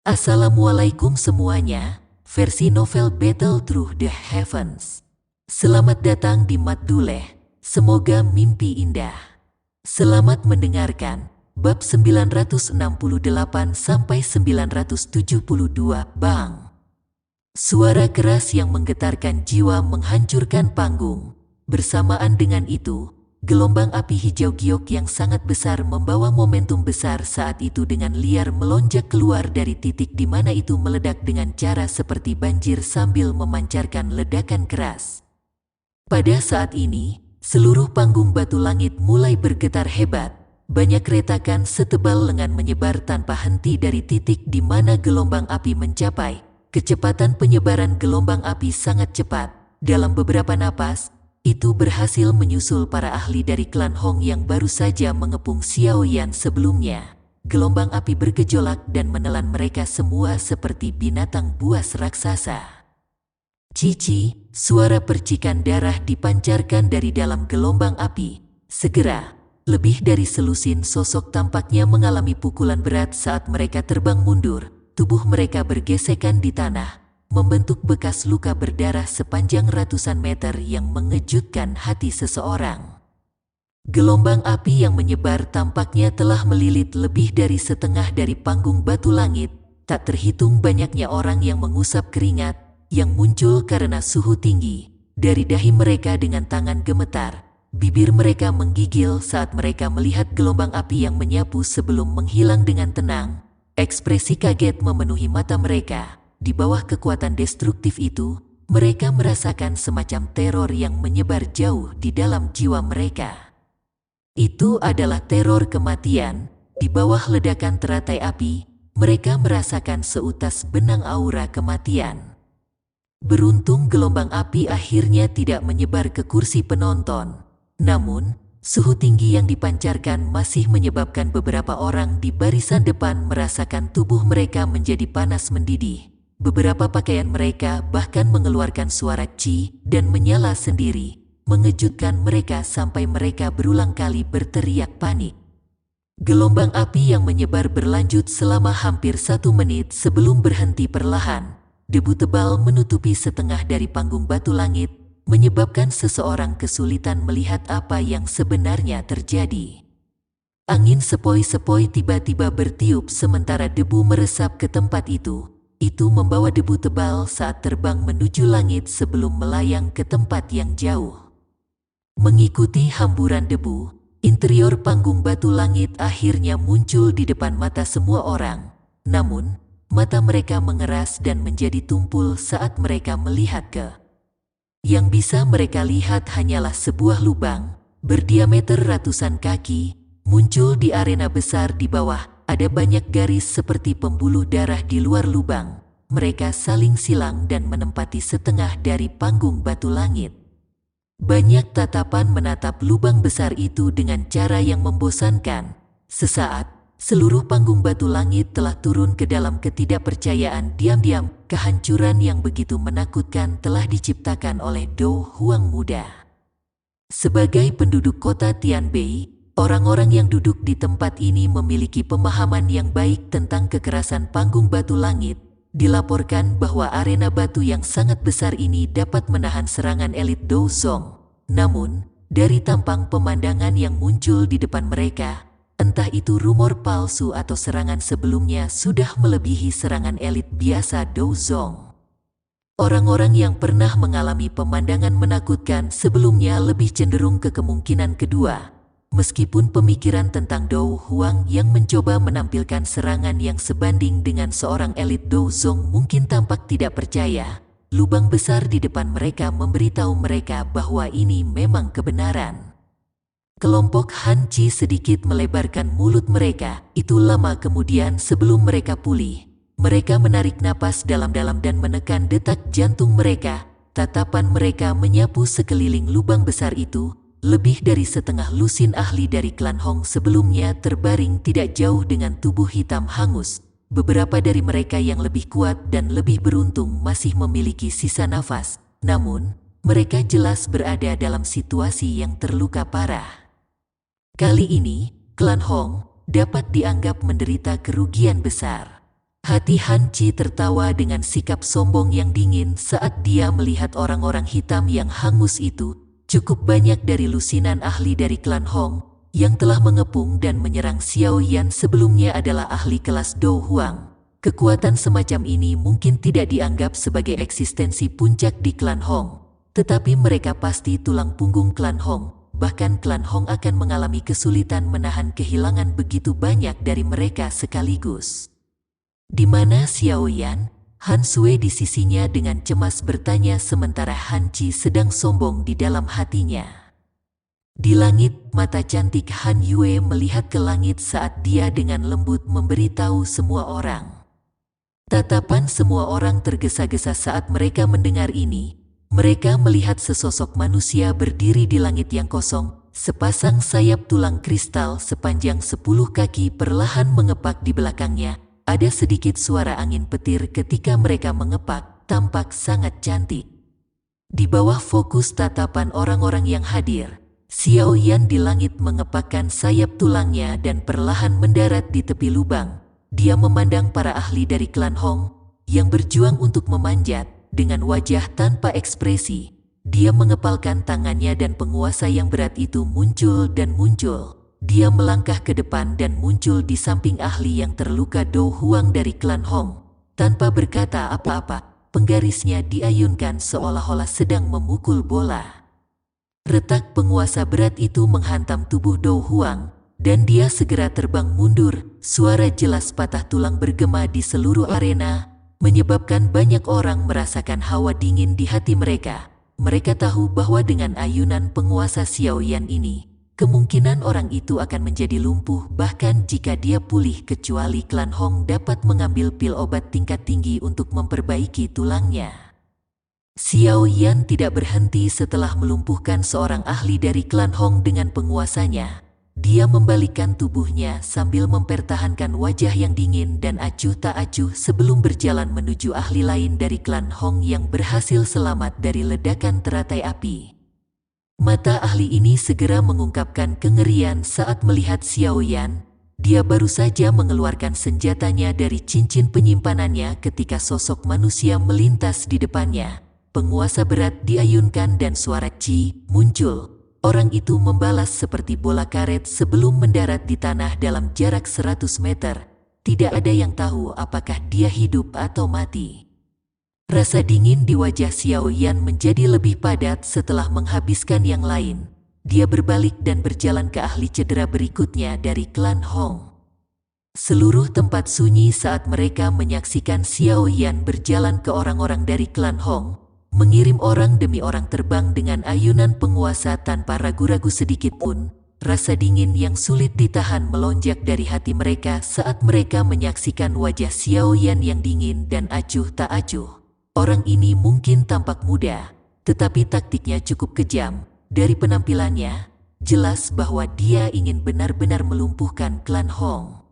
Assalamualaikum semuanya, versi novel Battle Through the Heavens. Selamat datang di Madduleh, semoga mimpi indah. Selamat mendengarkan, bab 968-972 Bang. Suara keras yang menggetarkan jiwa menghancurkan panggung. Bersamaan dengan itu, gelombang api hijau giok yang sangat besar membawa momentum besar saat itu dengan liar melonjak keluar dari titik di mana itu meledak dengan cara seperti banjir sambil memancarkan ledakan keras. Pada saat ini, seluruh panggung batu langit mulai bergetar hebat. Banyak retakan setebal lengan menyebar tanpa henti dari titik di mana gelombang api mencapai. Kecepatan penyebaran gelombang api sangat cepat. Dalam beberapa napas, itu berhasil menyusul para ahli dari klan Hong yang baru saja mengepung Xiao Yan sebelumnya. Gelombang api bergejolak dan menelan mereka semua seperti binatang buas raksasa. Cici, suara percikan darah dipancarkan dari dalam gelombang api. Segera, lebih dari selusin sosok tampaknya mengalami pukulan berat saat mereka terbang mundur. Tubuh mereka bergesekan di tanah, membentuk bekas luka berdarah sepanjang ratusan meter yang mengejutkan hati seseorang. Gelombang api yang menyebar tampaknya telah melilit lebih dari setengah dari panggung batu langit. Tak terhitung banyaknya orang yang mengusap keringat yang muncul karena suhu tinggi. Dari dahi mereka dengan tangan gemetar, bibir mereka menggigil saat mereka melihat gelombang api yang menyapu sebelum menghilang dengan tenang. Ekspresi kaget memenuhi mata mereka. Di bawah kekuatan destruktif itu, mereka merasakan semacam teror yang menyebar jauh di dalam jiwa mereka. Itu adalah teror kematian. Di bawah ledakan teratai api, mereka merasakan seutas benang aura kematian. Beruntung gelombang api akhirnya tidak menyebar ke kursi penonton. Namun, suhu tinggi yang dipancarkan masih menyebabkan beberapa orang di barisan depan merasakan tubuh mereka menjadi panas mendidih. Beberapa pakaian mereka bahkan mengeluarkan suara ci dan menyala sendiri, mengejutkan mereka sampai mereka berulang kali berteriak panik. Gelombang api yang menyebar berlanjut selama hampir 1 menit sebelum berhenti perlahan. Debu tebal menutupi setengah dari panggung batu langit, menyebabkan seseorang kesulitan melihat apa yang sebenarnya terjadi. Angin sepoi-sepoi tiba-tiba bertiup sementara debu meresap ke tempat itu. Itu membawa debu tebal saat terbang menuju langit sebelum melayang ke tempat yang jauh. Mengikuti hamburan debu, interior panggung batu langit akhirnya muncul di depan mata semua orang. Namun, mata mereka mengeras dan menjadi tumpul saat mereka melihat ke. Yang bisa mereka lihat hanyalah sebuah lubang, berdiameter ratusan kaki, muncul di arena besar di bawah. Ada banyak garis seperti pembuluh darah di luar lubang. Mereka saling silang dan menempati setengah dari panggung batu langit. Banyak tatapan menatap lubang besar itu dengan cara yang membosankan. Sesaat, seluruh panggung batu langit telah turun ke dalam ketidakpercayaan. Diam-diam, kehancuran yang begitu menakutkan telah diciptakan oleh Dou Huang muda. Sebagai penduduk kota Tianbei, orang-orang yang duduk di tempat ini memiliki pemahaman yang baik tentang kekerasan panggung batu langit. Dilaporkan bahwa arena batu yang sangat besar ini dapat menahan serangan elit Dou Zong. Namun, dari tampang pemandangan yang muncul di depan mereka, entah itu rumor palsu atau serangan sebelumnya sudah melebihi serangan elit biasa Dou Zong. Orang-orang yang pernah mengalami pemandangan menakutkan sebelumnya lebih cenderung ke kemungkinan kedua. Meskipun pemikiran tentang Dou Huang yang mencoba menampilkan serangan yang sebanding dengan seorang elit Dou Zong mungkin tampak tidak percaya, lubang besar di depan mereka memberitahu mereka bahwa ini memang kebenaran. Kelompok Han Chi sedikit melebarkan mulut mereka, itu lama kemudian sebelum mereka pulih. Mereka menarik napas dalam-dalam dan menekan detak jantung mereka. Tatapan mereka menyapu sekeliling lubang besar itu. Lebih dari setengah lusin ahli dari klan Hong sebelumnya terbaring tidak jauh dengan tubuh hitam hangus. Beberapa dari mereka yang lebih kuat dan lebih beruntung masih memiliki sisa nafas. Namun, mereka jelas berada dalam situasi yang terluka parah. Kali ini, klan Hong dapat dianggap menderita kerugian besar. Hati Han Chi tertawa dengan sikap sombong yang dingin saat dia melihat orang-orang hitam yang hangus itu. Cukup banyak dari lusinan ahli dari klan Hong yang telah mengepung dan menyerang Xiao Yan sebelumnya adalah ahli kelas Do Huang. Kekuatan semacam ini mungkin tidak dianggap sebagai eksistensi puncak di klan Hong, tetapi mereka pasti tulang punggung klan Hong. Bahkan klan Hong akan mengalami kesulitan menahan kehilangan begitu banyak dari mereka sekaligus. Di mana Xiao Yan? Han Sui di sisinya dengan cemas bertanya sementara Han Chi sedang sombong di dalam hatinya. Di langit, mata cantik Han Yue melihat ke langit saat dia dengan lembut memberitahu semua orang. Tatapan semua orang tergesa-gesa saat mereka mendengar ini. Mereka melihat sesosok manusia berdiri di langit yang kosong. Sepasang sayap tulang kristal sepanjang 10 kaki perlahan mengepak di belakangnya. Ada sedikit suara angin petir ketika mereka mengepak, tampak sangat cantik. Di bawah fokus tatapan orang-orang yang hadir, Xiao Yan di langit mengepakkan sayap tulangnya dan perlahan mendarat di tepi lubang. Dia memandang para ahli dari klan Hong yang berjuang untuk memanjat dengan wajah tanpa ekspresi. Dia mengepalkan tangannya dan penguasa yang berat itu muncul dan muncul. Dia melangkah ke depan dan muncul di samping ahli yang terluka Do Huang dari klan Hong. Tanpa berkata apa-apa, penggarisnya diayunkan seolah-olah sedang memukul bola. Retak penguasa berat itu menghantam tubuh Do Huang, dan dia segera terbang mundur. Suara jelas patah tulang bergema di seluruh arena, menyebabkan banyak orang merasakan hawa dingin di hati mereka. Mereka tahu bahwa dengan ayunan penguasa Xiao Yan ini, kemungkinan orang itu akan menjadi lumpuh bahkan jika dia pulih, kecuali klan Hong dapat mengambil pil obat tingkat tinggi untuk memperbaiki tulangnya. Xiao Yan tidak berhenti setelah melumpuhkan seorang ahli dari klan Hong dengan penguasanya. Dia membalikkan tubuhnya sambil mempertahankan wajah yang dingin dan acuh tak acuh sebelum berjalan menuju ahli lain dari klan Hong yang berhasil selamat dari ledakan teratai api. Mata ahli ini segera mengungkapkan kengerian saat melihat Xiao Yan. Dia baru saja mengeluarkan senjatanya dari cincin penyimpanannya ketika sosok manusia melintas di depannya. Penguasa berat diayunkan dan suara Ci muncul. Orang itu membalas seperti bola karet sebelum mendarat di tanah dalam jarak 100 meter. Tidak ada yang tahu apakah dia hidup atau mati. Rasa dingin di wajah Xiao Yan menjadi lebih padat setelah menghabiskan yang lain. Dia berbalik dan berjalan ke ahli cedera berikutnya dari klan Hong. Seluruh tempat sunyi saat mereka menyaksikan Xiao Yan berjalan ke orang-orang dari klan Hong, mengirim orang demi orang terbang dengan ayunan penguasa tanpa ragu-ragu sedikit pun. Rasa dingin yang sulit ditahan melonjak dari hati mereka saat mereka menyaksikan wajah Xiao Yan yang dingin dan acuh tak acuh. Orang ini mungkin tampak muda, tetapi taktiknya cukup kejam. Dari penampilannya, jelas bahwa dia ingin benar-benar melumpuhkan klan Hong.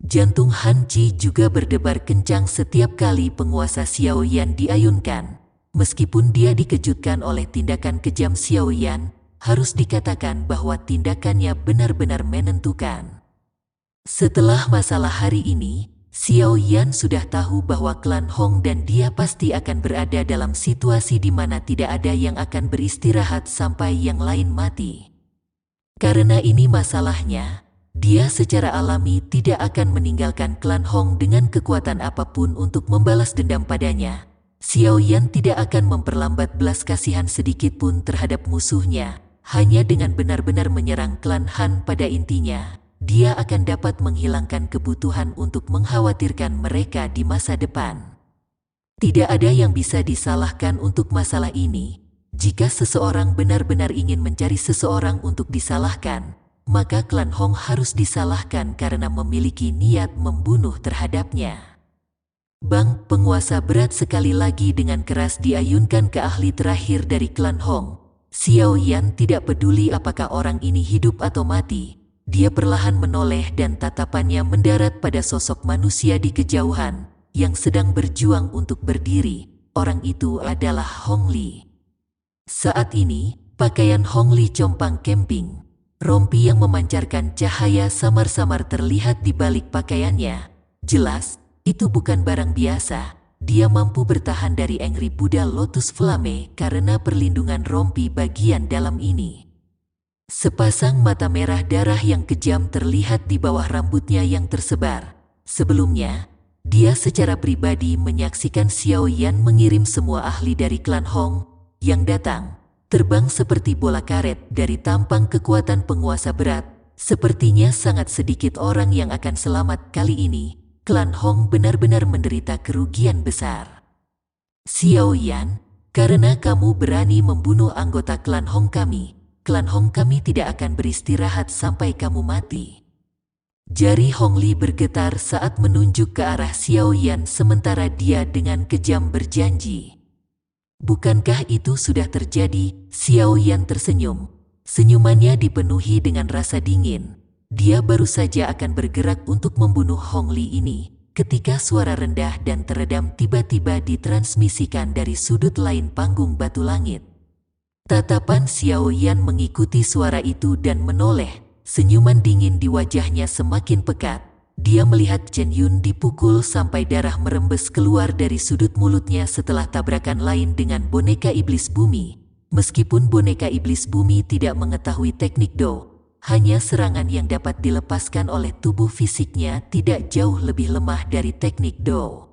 Jantung Han Chi juga berdebar kencang setiap kali penguasa Xiao Yan diayunkan. Meskipun dia dikejutkan oleh tindakan kejam Xiao Yan, harus dikatakan bahwa tindakannya benar-benar menentukan. Setelah masalah hari ini, Xiao Yan sudah tahu bahwa klan Hong dan dia pasti akan berada dalam situasi di mana tidak ada yang akan beristirahat sampai yang lain mati. Karena ini masalahnya, dia secara alami tidak akan meninggalkan klan Hong dengan kekuatan apapun untuk membalas dendam padanya. Xiao Yan tidak akan memperlambat belas kasihan sedikit pun terhadap musuhnya. Hanya dengan benar-benar menyerang klan Han pada intinya, dia akan dapat menghilangkan kebutuhan untuk mengkhawatirkan mereka di masa depan. Tidak ada yang bisa disalahkan untuk masalah ini. Jika seseorang benar-benar ingin mencari seseorang untuk disalahkan, maka klan Hong harus disalahkan karena memiliki niat membunuh terhadapnya. Bang, penguasa berat sekali lagi dengan keras diayunkan ke ahli terakhir dari klan Hong. Xiao Yan tidak peduli apakah orang ini hidup atau mati. Dia perlahan menoleh dan tatapannya mendarat pada sosok manusia di kejauhan yang sedang berjuang untuk berdiri. Orang itu adalah Hong Li. Saat ini, pakaian Hong Li compang camping. Rompi yang memancarkan cahaya samar-samar terlihat di balik pakaiannya. Jelas, Itu bukan barang biasa. Dia mampu bertahan dari Angry Buddha Lotus Flame karena perlindungan rompi bagian dalam ini. Sepasang mata merah darah yang kejam terlihat di bawah rambutnya yang tersebar. Sebelumnya, dia secara pribadi menyaksikan Xiao Yan mengirim semua ahli dari klan Hong yang datang, terbang seperti bola karet dari tampang kekuatan penguasa berat. Sepertinya sangat sedikit orang yang akan selamat kali ini. Klan Hong benar-benar menderita kerugian besar. Xiao Yan, karena kamu berani membunuh anggota klan Hong kami tidak akan beristirahat sampai kamu mati. Jari Hong Li bergetar saat menunjuk ke arah Xiao Yan sementara dia dengan kejam berjanji. Bukankah itu sudah terjadi? Xiao Yan tersenyum. Senyumannya dipenuhi dengan rasa dingin. Dia baru saja akan bergerak untuk membunuh Hong Li ini, ketika suara rendah dan teredam tiba-tiba ditransmisikan dari sudut lain panggung batu langit. Tatapan Xiao Yan mengikuti suara itu dan menoleh, senyuman dingin di wajahnya semakin pekat. Dia melihat Chen Yun dipukul sampai darah merembes keluar dari sudut mulutnya setelah tabrakan lain dengan boneka iblis bumi. Meskipun boneka iblis bumi tidak mengetahui teknik Do, hanya serangan yang dapat dilepaskan oleh tubuh fisiknya tidak jauh lebih lemah dari teknik Do.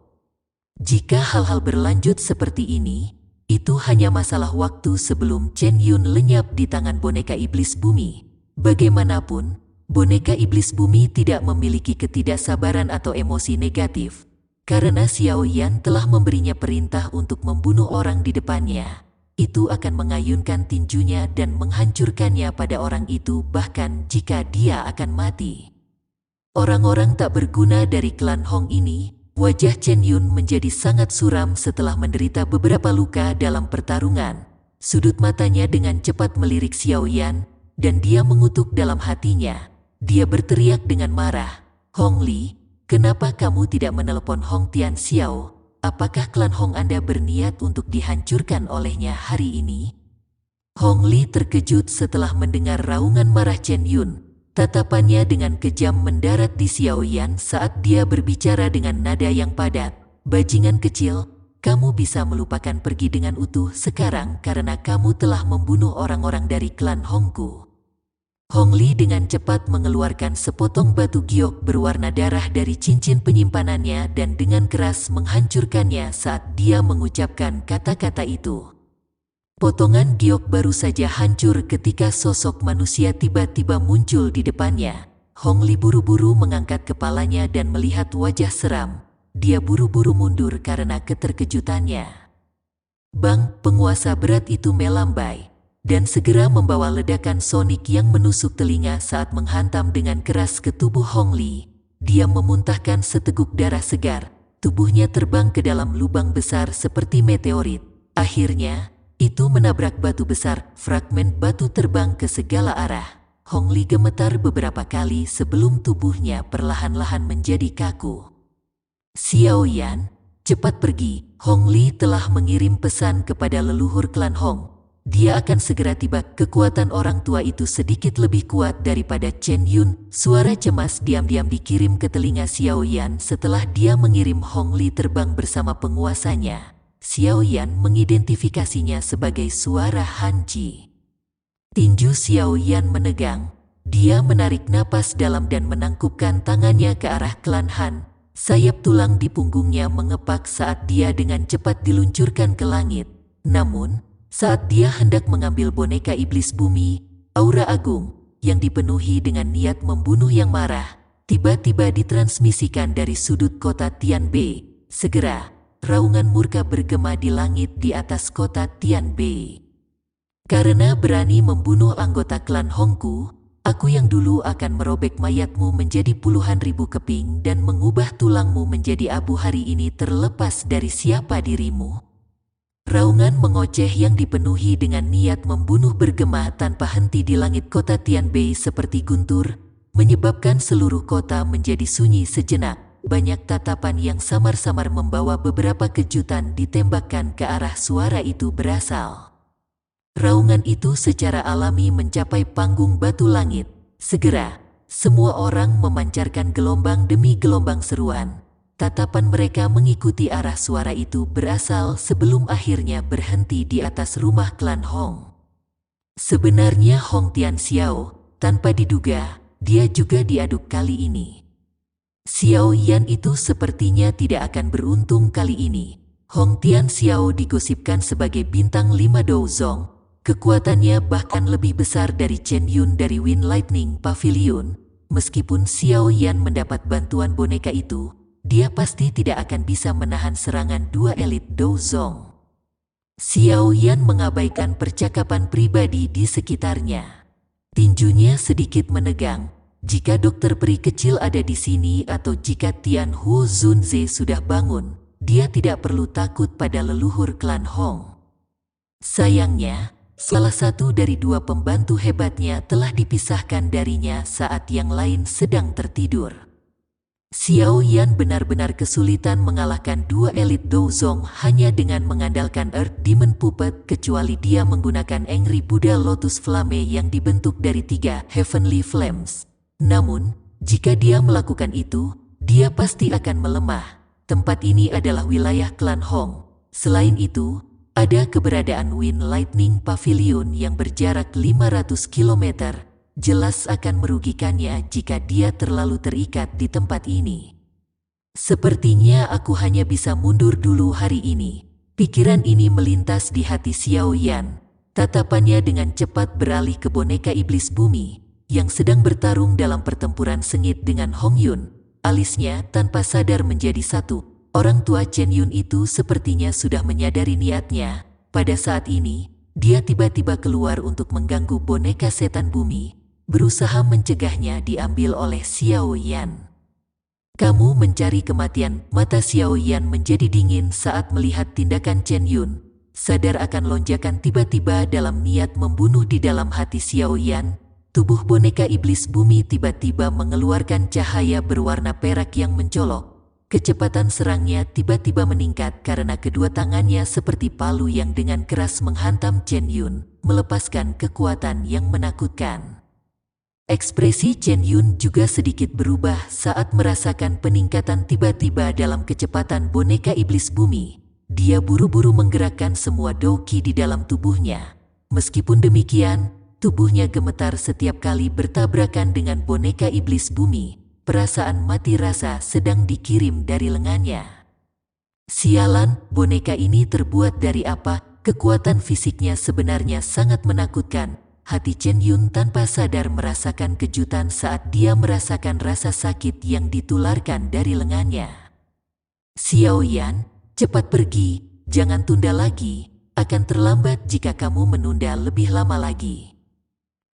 Jika hal-hal berlanjut seperti ini, itu hanya masalah waktu sebelum Chen Yun lenyap di tangan boneka iblis bumi. Bagaimanapun, boneka iblis bumi tidak memiliki ketidaksabaran atau emosi negatif, karena Xiao Yan telah memberinya perintah untuk membunuh orang di depannya. Itu akan mengayunkan tinjunya dan menghancurkannya pada orang itu bahkan jika dia akan mati. Orang-orang tak berguna dari klan Hong ini, wajah Chen Yun menjadi sangat suram setelah menderita beberapa luka dalam pertarungan. Sudut matanya dengan cepat melirik Xiao Yan, dan dia mengutuk dalam hatinya. Dia berteriak dengan marah, "Hong Li, kenapa kamu tidak menelepon Hong Tian Xiao? Apakah klan Hong Anda berniat untuk dihancurkan olehnya hari ini?" Hong Li terkejut setelah mendengar raungan marah Chen Yun. Tatapannya dengan kejam mendarat di Xiao Yan saat dia berbicara dengan nada yang padat. "Bajingan kecil, kamu bisa melupakan pergi dengan utuh sekarang karena kamu telah membunuh orang-orang dari klan Hongku." Hong Li dengan cepat mengeluarkan sepotong batu giok berwarna darah dari cincin penyimpanannya dan dengan keras menghancurkannya saat dia mengucapkan kata-kata itu. Potongan giok baru saja hancur ketika sosok manusia tiba-tiba muncul di depannya. Hong Li buru-buru mengangkat kepalanya dan melihat wajah seram. Dia buru-buru mundur karena keterkejutannya. Bang, penguasa berat itu melambai dan segera membawa ledakan sonik yang menusuk telinga saat menghantam dengan keras ke tubuh Hong Li. Dia memuntahkan seteguk darah segar. Tubuhnya terbang ke dalam lubang besar seperti meteorit. Akhirnya, itu menabrak batu besar. Fragmen batu terbang ke segala arah. Hong Li gemetar beberapa kali sebelum tubuhnya perlahan-lahan menjadi kaku. "Xiao Yan, cepat pergi." Hong Li telah mengirim pesan kepada leluhur klan Hong. Dia akan segera tiba. Kekuatan orang tua itu sedikit lebih kuat daripada Chen Yun. Suara cemas diam-diam dikirim ke telinga Xiao Yan setelah dia mengirim Hong Li terbang bersama penguasanya. Xiao Yan mengidentifikasinya sebagai suara Han Chi. Tinju Xiao Yan menegang. Dia menarik napas dalam dan menangkupkan tangannya ke arah klan Han. Sayap tulang di punggungnya mengepak saat dia dengan cepat diluncurkan ke langit. Namun, saat dia hendak mengambil boneka iblis bumi, aura agung, yang dipenuhi dengan niat membunuh yang marah, tiba-tiba ditransmisikan dari sudut kota Tianbei. Segera, raungan murka bergema di langit di atas kota Tianbei. "Karena berani membunuh anggota klan Hongku, aku yang dulu akan merobek mayatmu menjadi puluhan ribu keping dan mengubah tulangmu menjadi abu hari ini terlepas dari siapa dirimu." Raungan mengoceh yang dipenuhi dengan niat membunuh bergema tanpa henti di langit kota Tianbei seperti guntur, menyebabkan seluruh kota menjadi sunyi sejenak. Banyak tatapan yang samar-samar membawa beberapa kejutan ditembakkan ke arah suara itu berasal. Raungan itu secara alami mencapai panggung batu langit. Segera, semua orang memancarkan gelombang demi gelombang seruan. tatapan mereka mengikuti arah suara itu berasal sebelum akhirnya berhenti di atas rumah klan Hong. Sebenarnya Hong Tian Xiao, tanpa diduga, dia juga diaduk kali ini. Xiao Yan itu sepertinya tidak akan beruntung kali ini. Hong Tian Xiao digosipkan sebagai bintang 5 Douzong. Kekuatannya bahkan lebih besar dari Chen Yun dari Wind Lightning Pavilion. Meskipun Xiao Yan mendapat bantuan boneka itu, dia pasti tidak akan bisa menahan serangan dua elit Douzong. Xiao Yan mengabaikan percakapan pribadi di sekitarnya. Tinjunya sedikit menegang. Jika dokter peri kecil ada di sini atau jika Tian Huo Zunze sudah bangun, dia tidak perlu takut pada leluhur klan Hong. Sayangnya, salah satu dari dua pembantu hebatnya telah dipisahkan darinya saat yang lain sedang tertidur. Xiao Yan benar-benar kesulitan mengalahkan dua elit Douzong hanya dengan mengandalkan Earth Demon Puppet kecuali dia menggunakan Angry Buddha Lotus Flame yang dibentuk dari 3 Heavenly Flames. Namun, jika dia melakukan itu, dia pasti akan melemah. Tempat ini adalah wilayah klan Hong. Selain itu, ada keberadaan Wind Lightning Pavilion yang berjarak 500 km, jelas akan merugikannya jika dia terlalu terikat di tempat ini. Sepertinya aku hanya bisa mundur dulu hari ini. Pikiran ini melintas di hati Xiao Yan. Tatapannya dengan cepat beralih ke boneka iblis bumi, yang sedang bertarung dalam pertempuran sengit dengan Hong Yun. Alisnya tanpa sadar menjadi satu. Orang tua Chen Yun itu sepertinya sudah menyadari niatnya. Pada saat ini, dia tiba-tiba keluar untuk mengganggu boneka setan bumi, berusaha mencegahnya diambil oleh Xiao Yan. Kamu mencari kematian. Mata Xiao Yan menjadi dingin saat melihat tindakan Chen Yun. Sadar akan lonjakan tiba-tiba dalam niat membunuh di dalam hati Xiao Yan, tubuh boneka iblis bumi tiba-tiba mengeluarkan cahaya berwarna perak yang mencolok. Kecepatan serangnya tiba-tiba meningkat karena kedua tangannya seperti palu yang dengan keras menghantam Chen Yun, melepaskan kekuatan yang menakutkan. Ekspresi Chen Yun juga sedikit berubah saat merasakan peningkatan tiba-tiba dalam kecepatan boneka iblis bumi. Dia buru-buru menggerakkan semua Douqi di dalam tubuhnya. Meskipun demikian, tubuhnya gemetar setiap kali bertabrakan dengan boneka iblis bumi. Perasaan mati rasa sedang dikirim dari lengannya. Sialan, boneka ini terbuat dari apa? Kekuatan fisiknya sebenarnya sangat menakutkan. Hati Chen Yun tanpa sadar merasakan kejutan saat dia merasakan rasa sakit yang ditularkan dari lengannya. Xiao Yan, cepat pergi, jangan tunda lagi. Akan terlambat jika kamu menunda lebih lama lagi.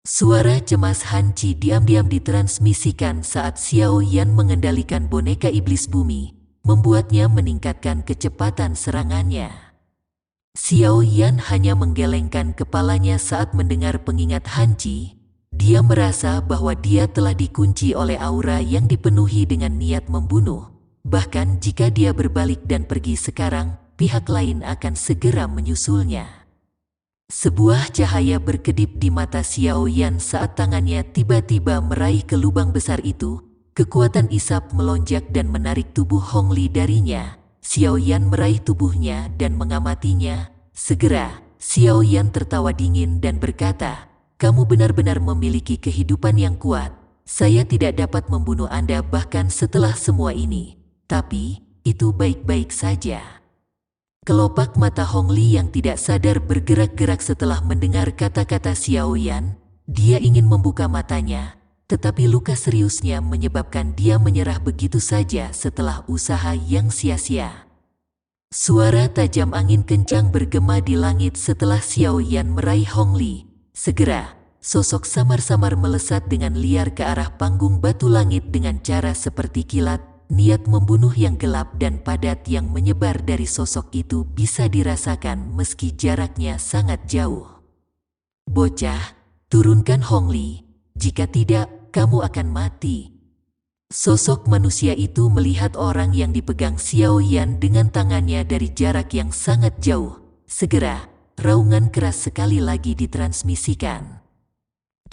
Suara cemas Han Chi diam-diam ditransmisikan saat Xiao Yan mengendalikan boneka iblis bumi, membuatnya meningkatkan kecepatan serangannya. Xiao Yan hanya menggelengkan kepalanya saat mendengar pengingat Han Chi. Dia merasa bahwa dia telah dikunci oleh aura yang dipenuhi dengan niat membunuh. Bahkan jika dia berbalik dan pergi sekarang, pihak lain akan segera menyusulnya. Sebuah cahaya berkedip di mata Xiao Yan saat tangannya tiba-tiba meraih ke lubang besar itu. Kekuatan isap melonjak dan menarik tubuh Hong Li darinya. Xiao Yan meraih tubuhnya dan mengamatinya. Segera, Xiao Yan tertawa dingin dan berkata, "Kamu benar-benar memiliki kehidupan yang kuat. Saya tidak dapat membunuh Anda bahkan setelah semua ini. Tapi, itu baik-baik saja." Kelopak mata Hong Li yang tidak sadar bergerak-gerak setelah mendengar kata-kata Xiao Yan. Dia ingin membuka matanya, tetapi luka seriusnya menyebabkan dia menyerah begitu saja setelah usaha yang sia-sia. Suara tajam angin kencang bergema di langit setelah Xiao Yan meraih Hong Li. Segera, sosok samar-samar melesat dengan liar ke arah panggung batu langit dengan cara seperti kilat. Niat membunuh yang gelap dan padat yang menyebar dari sosok itu bisa dirasakan meski jaraknya sangat jauh. "Bocah, turunkan Hong Li. Jika tidak, kamu akan mati." Sosok manusia itu melihat orang yang dipegang Xiao Yan dengan tangannya dari jarak yang sangat jauh. Segera, raungan keras sekali lagi ditransmisikan.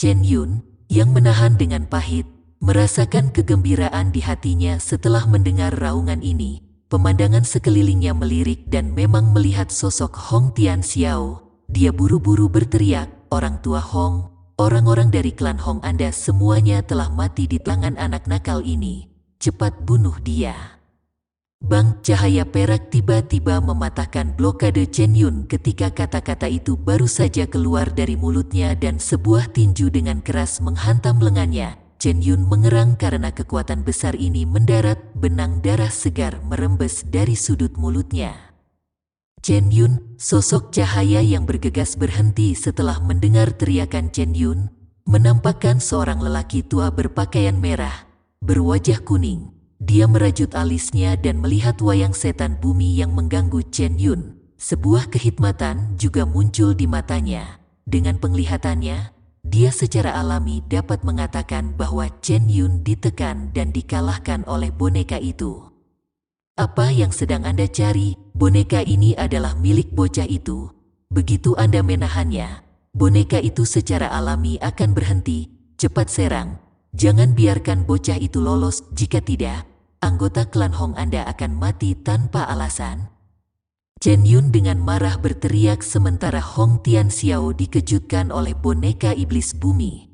Chen Yun, yang menahan dengan pahit, Merasakan kegembiraan di hatinya setelah mendengar raungan ini, pemandangan sekelilingnya melirik dan memang melihat sosok Hong Tianxiao. Dia buru-buru berteriak, "Orang tua Hong, orang-orang dari klan Hong Anda semuanya telah mati di tangan anak nakal ini. Cepat bunuh dia." Bang, cahaya perak tiba-tiba mematahkan blokade Chen Yun ketika kata-kata itu baru saja keluar dari mulutnya dan sebuah tinju dengan keras menghantam lengannya. Chen Yun mengerang karena kekuatan besar ini mendarat, benang darah segar merembes dari sudut mulutnya. Chen Yun, sosok cahaya yang bergegas berhenti setelah mendengar teriakan Chen Yun, menampakkan seorang lelaki tua berpakaian merah, berwajah kuning. Dia merajut alisnya dan melihat wayang setan bumi yang mengganggu Chen Yun. Sebuah kehikmatan juga muncul di matanya. Dengan penglihatannya, dia secara alami dapat mengatakan bahwa Chen Yun ditekan dan dikalahkan oleh boneka itu. "Apa yang sedang Anda cari? Boneka ini adalah milik bocah itu. Begitu Anda menahannya, boneka itu secara alami akan berhenti. Cepat serang. Jangan biarkan bocah itu lolos, jika tidak, anggota klan Hong Anda akan mati tanpa alasan." Chen Yun dengan marah berteriak sementara Hong Tianxiao dikejutkan oleh boneka iblis bumi.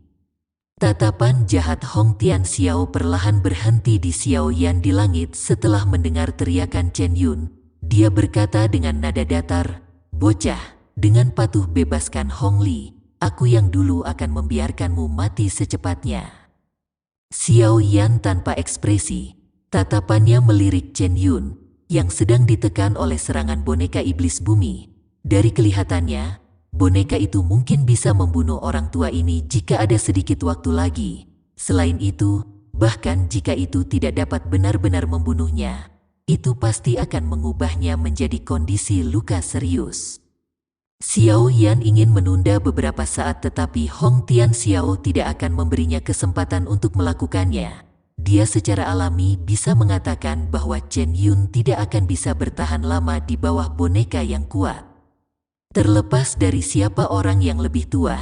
Tatapan jahat Hong Tianxiao perlahan berhenti di Xiao Yan di langit setelah mendengar teriakan Chen Yun. Dia berkata dengan nada datar, "Bocah, dengan patuh bebaskan Hong Li. Aku yang dulu akan membiarkanmu mati secepatnya." Xiao Yan tanpa ekspresi, tatapannya melirik Chen Yun yang sedang ditekan oleh serangan boneka iblis bumi. Dari kelihatannya, boneka itu mungkin bisa membunuh orang tua ini jika ada sedikit waktu lagi. Selain itu, bahkan jika itu tidak dapat benar-benar membunuhnya, itu pasti akan mengubahnya menjadi kondisi luka serius. Xiao Yan ingin menunda beberapa saat tetapi Hong Tianxiao tidak akan memberinya kesempatan untuk melakukannya. Dia secara alami bisa mengatakan bahwa Chen Yun tidak akan bisa bertahan lama di bawah boneka yang kuat. "Terlepas dari siapa orang yang lebih tua,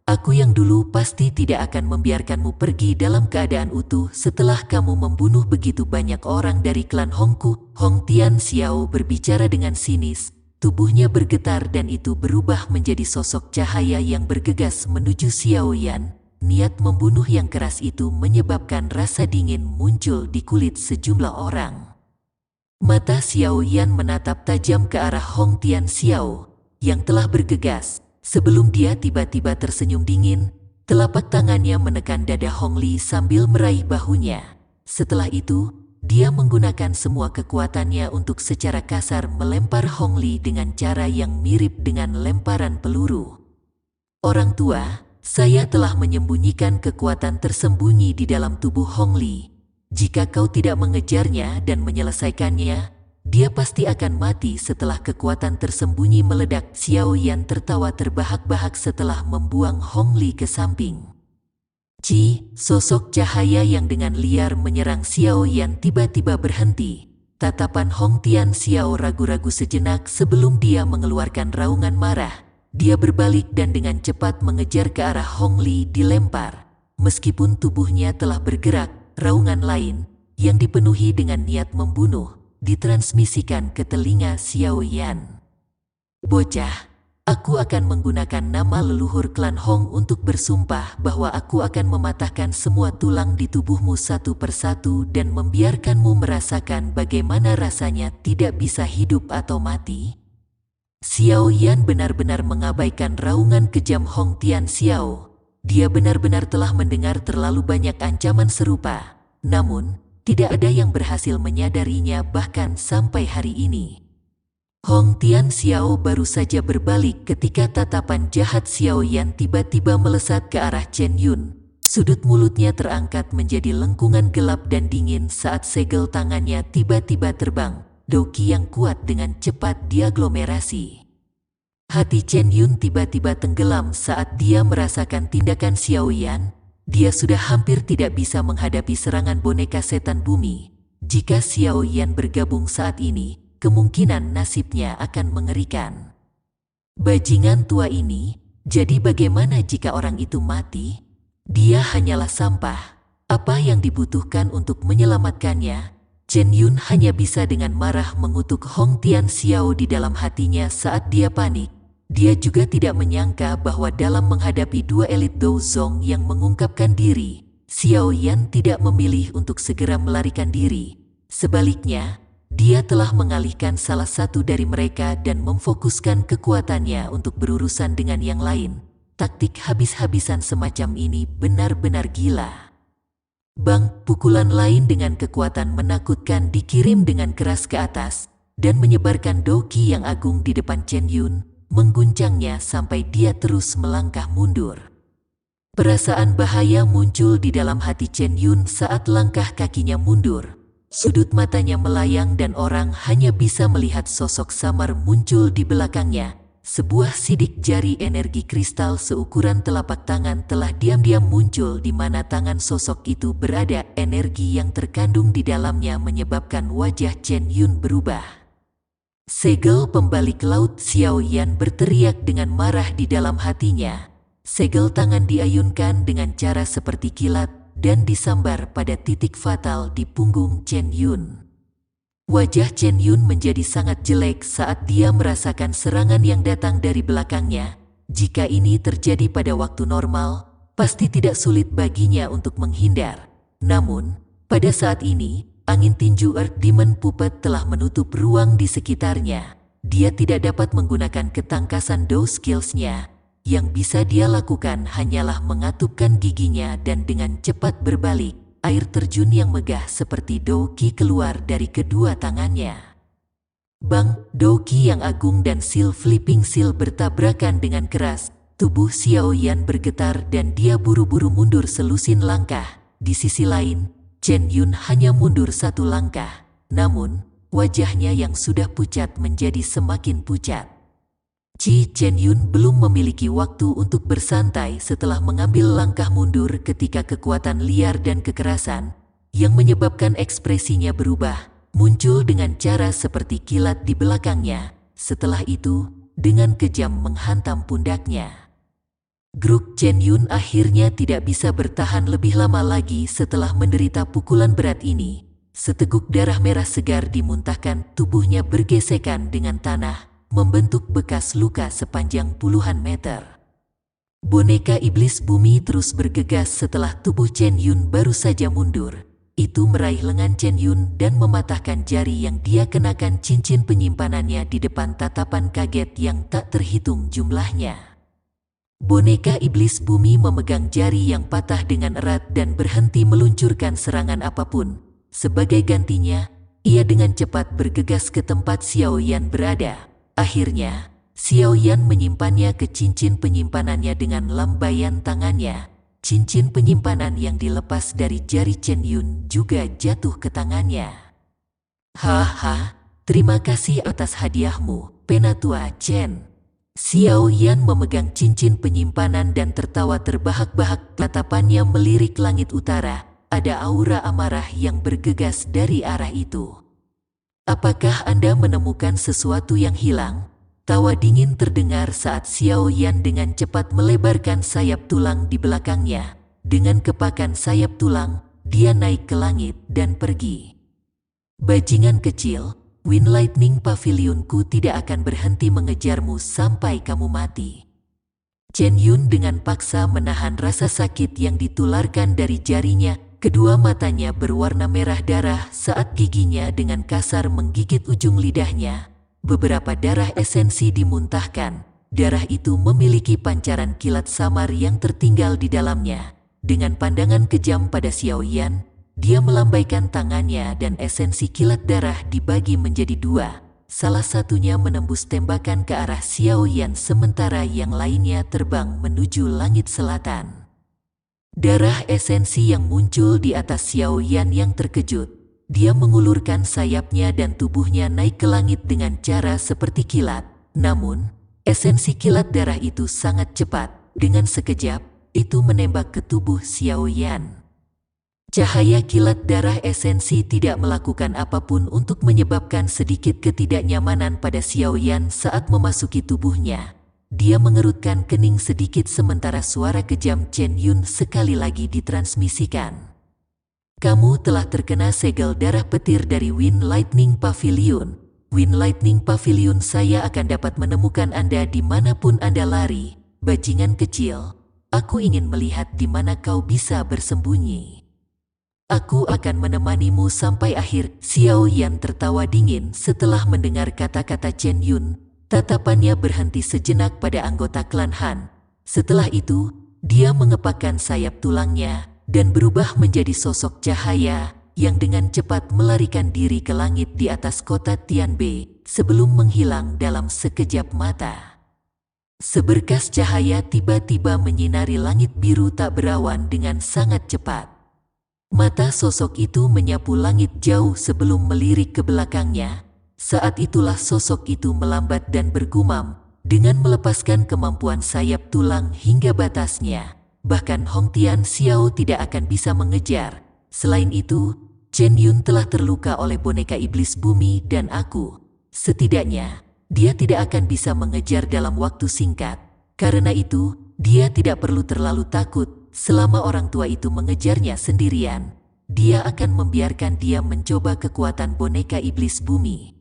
aku yang dulu pasti tidak akan membiarkanmu pergi dalam keadaan utuh setelah kamu membunuh begitu banyak orang dari klan Hongku." Hong Tianxiao berbicara dengan sinis, tubuhnya bergetar dan itu berubah menjadi sosok cahaya yang bergegas menuju Xiao Yan. Niat membunuh yang keras itu menyebabkan rasa dingin muncul di kulit sejumlah orang. Mata Xiao Yan menatap tajam ke arah Hong Tianxiao yang telah bergegas. Sebelum dia tiba-tiba tersenyum dingin, telapak tangannya menekan dada Hong Li sambil meraih bahunya. Setelah itu, dia menggunakan semua kekuatannya untuk secara kasar melempar Hong Li dengan cara yang mirip dengan lemparan peluru. "Orang tua, saya telah menyembunyikan kekuatan tersembunyi di dalam tubuh Hong Li. Jika kau tidak mengejarnya dan menyelesaikannya, dia pasti akan mati setelah kekuatan tersembunyi meledak." Xiao Yan tertawa terbahak-bahak setelah membuang Hong Li ke samping. Sosok cahaya yang dengan liar menyerang Xiao Yan tiba-tiba berhenti. Tatapan Hong Tianxiao ragu-ragu sejenak sebelum dia mengeluarkan raungan marah. Dia berbalik dan dengan cepat mengejar ke arah Hong Li dilempar. Meskipun tubuhnya telah bergerak, raungan lain yang dipenuhi dengan niat membunuh ditransmisikan ke telinga Xiao Yan. "Bocah, aku akan menggunakan nama leluhur klan Hong untuk bersumpah bahwa aku akan mematahkan semua tulang di tubuhmu satu persatu dan membiarkanmu merasakan bagaimana rasanya tidak bisa hidup atau mati." Xiao Yan benar-benar mengabaikan raungan kejam Hong Tianxiao. Dia benar-benar telah mendengar terlalu banyak ancaman serupa. Namun, tidak ada yang berhasil menyadarinya bahkan sampai hari ini. Hong Tianxiao baru saja berbalik ketika tatapan jahat Xiao Yan tiba-tiba melesat ke arah Chen Yun. Sudut mulutnya terangkat menjadi lengkungan gelap dan dingin saat segel tangannya tiba-tiba terbang. Doki yang kuat dengan cepat diaglomerasi. Hati Chen Yun tiba-tiba tenggelam saat dia merasakan tindakan Xiao Yan. Dia sudah hampir tidak bisa menghadapi serangan boneka setan bumi. Jika Xiao Yan bergabung saat ini, kemungkinan nasibnya akan mengerikan. Bajingan tua ini, jadi bagaimana jika orang itu mati? Dia hanyalah sampah. Apa yang dibutuhkan untuk menyelamatkannya? Chen Yun hanya bisa dengan marah mengutuk Hong Tian Xiao di dalam hatinya saat dia panik. Dia juga tidak menyangka bahwa dalam menghadapi dua elit Douzong yang mengungkapkan diri, Xiao Yan tidak memilih untuk segera melarikan diri. Sebaliknya, dia telah mengalihkan salah satu dari mereka dan memfokuskan kekuatannya untuk berurusan dengan yang lain. Taktik habis-habisan semacam ini benar-benar gila. Bang, pukulan lain dengan kekuatan menakutkan dikirim dengan keras ke atas dan menyebarkan doki yang agung di depan Chen Yun, mengguncangnya sampai dia terus melangkah mundur. Perasaan bahaya muncul di dalam hati Chen Yun saat langkah kakinya mundur. Sudut matanya melayang dan orang hanya bisa melihat sosok samar muncul di belakangnya. Sebuah sidik jari energi kristal seukuran telapak tangan telah diam-diam muncul di mana tangan sosok itu berada. Energi yang terkandung di dalamnya menyebabkan wajah Chen Yun berubah. Segel pembalik laut Xiao Yan berteriak dengan marah di dalam hatinya. Segel tangan diayunkan dengan cara seperti kilat dan disambar pada titik fatal di punggung Chen Yun. Wajah Chen Yun menjadi sangat jelek saat dia merasakan serangan yang datang dari belakangnya. Jika ini terjadi pada waktu normal, pasti tidak sulit baginya untuk menghindar. Namun, pada saat ini, angin tinju Earth Demon Puppet telah menutup ruang di sekitarnya. Dia tidak dapat menggunakan ketangkasan Do skills-nya. Yang bisa dia lakukan hanyalah mengatupkan giginya dan dengan cepat berbalik. Air terjun yang megah seperti doki keluar dari kedua tangannya. Bang, doki yang agung dan seal flipping seal bertabrakan dengan keras. Tubuh Xiao Yan bergetar dan dia buru-buru mundur selusin langkah. Di sisi lain, Chen Yun hanya mundur satu langkah. Namun, wajahnya yang sudah pucat menjadi semakin pucat. Chen Yun belum memiliki waktu untuk bersantai setelah mengambil langkah mundur ketika kekuatan liar dan kekerasan yang menyebabkan ekspresinya berubah muncul dengan cara seperti kilat di belakangnya. Setelah itu, dengan kejam menghantam pundaknya. Gruk Chen Yun akhirnya tidak bisa bertahan lebih lama lagi setelah menderita pukulan berat ini. Seteguk darah merah segar dimuntahkan, tubuhnya bergesekan dengan tanah, membentuk bekas luka sepanjang puluhan meter. Boneka iblis bumi terus bergegas setelah tubuh Chen Yun baru saja mundur. Itu meraih lengan Chen Yun dan mematahkan jari yang dia kenakan cincin penyimpanannya di depan tatapan kaget yang tak terhitung jumlahnya. Boneka iblis bumi memegang jari yang patah dengan erat dan berhenti meluncurkan serangan apapun. Sebagai gantinya, ia dengan cepat bergegas ke tempat Xiao Yan berada. Akhirnya, Xiao Yan menyimpannya ke cincin penyimpanannya dengan lambaian tangannya. Cincin penyimpanan yang dilepas dari jari Chen Yun juga jatuh ke tangannya. Haha, terima kasih atas hadiahmu, Penatua Chen. Xiao Yan memegang cincin penyimpanan dan tertawa terbahak-bahak. Tatapannya melirik langit utara. Ada aura amarah yang bergegas dari arah itu. Apakah Anda menemukan sesuatu yang hilang? Tawa dingin terdengar saat Xiao Yan dengan cepat melebarkan sayap tulang di belakangnya. Dengan kepakan sayap tulang, dia naik ke langit dan pergi. Bajingan kecil, Wind Lightning Pavilionku tidak akan berhenti mengejarmu sampai kamu mati. Chen Yun dengan paksa menahan rasa sakit yang ditularkan dari jarinya. Kedua matanya berwarna merah darah saat giginya dengan kasar menggigit ujung lidahnya. Beberapa darah esensi dimuntahkan. Darah itu memiliki pancaran kilat samar yang tertinggal di dalamnya. Dengan pandangan kejam pada Xiao Yan, dia melambaikan tangannya dan esensi kilat darah dibagi menjadi dua. Salah satunya menembus tembakan ke arah Xiao Yan sementara yang lainnya terbang menuju langit selatan. Darah esensi yang muncul di atas Xiao Yan yang terkejut. Dia mengulurkan sayapnya dan tubuhnya naik ke langit dengan cara seperti kilat. Namun, esensi kilat darah itu sangat cepat. Dengan sekejap, itu menembak ke tubuh Xiao Yan. Cahaya kilat darah esensi tidak melakukan apapun untuk menyebabkan sedikit ketidaknyamanan pada Xiao Yan saat memasuki tubuhnya. Dia mengerutkan kening sedikit sementara suara kejam Chen Yun sekali lagi ditransmisikan. Kamu telah terkena segel darah petir dari Wind Lightning Pavilion. Wind Lightning Pavilion, saya akan dapat menemukan Anda dimanapun Anda lari. Bajingan kecil, aku ingin melihat di mana kau bisa bersembunyi. Aku akan menemanimu sampai akhir. Xiao Yan tertawa dingin setelah mendengar kata-kata Chen Yun. Tatapannya berhenti sejenak pada anggota klan Han. Setelah itu, dia mengepakkan sayap tulangnya dan berubah menjadi sosok cahaya yang dengan cepat melarikan diri ke langit di atas kota Tianbei sebelum menghilang dalam sekejap mata. Seberkas cahaya tiba-tiba menyinari langit biru tak berawan dengan sangat cepat. Mata sosok itu menyapu langit jauh sebelum melirik ke belakangnya. Saat itulah sosok itu melambat dan bergumam dengan melepaskan kemampuan sayap tulang hingga batasnya. Bahkan Hong Tian Xiao tidak akan bisa mengejar. Selain itu, Chen Yun telah terluka oleh boneka iblis bumi dan aku. Setidaknya, dia tidak akan bisa mengejar dalam waktu singkat. Karena itu, dia tidak perlu terlalu takut. Selama orang tua itu mengejarnya sendirian, dia akan membiarkan dia mencoba kekuatan boneka iblis bumi.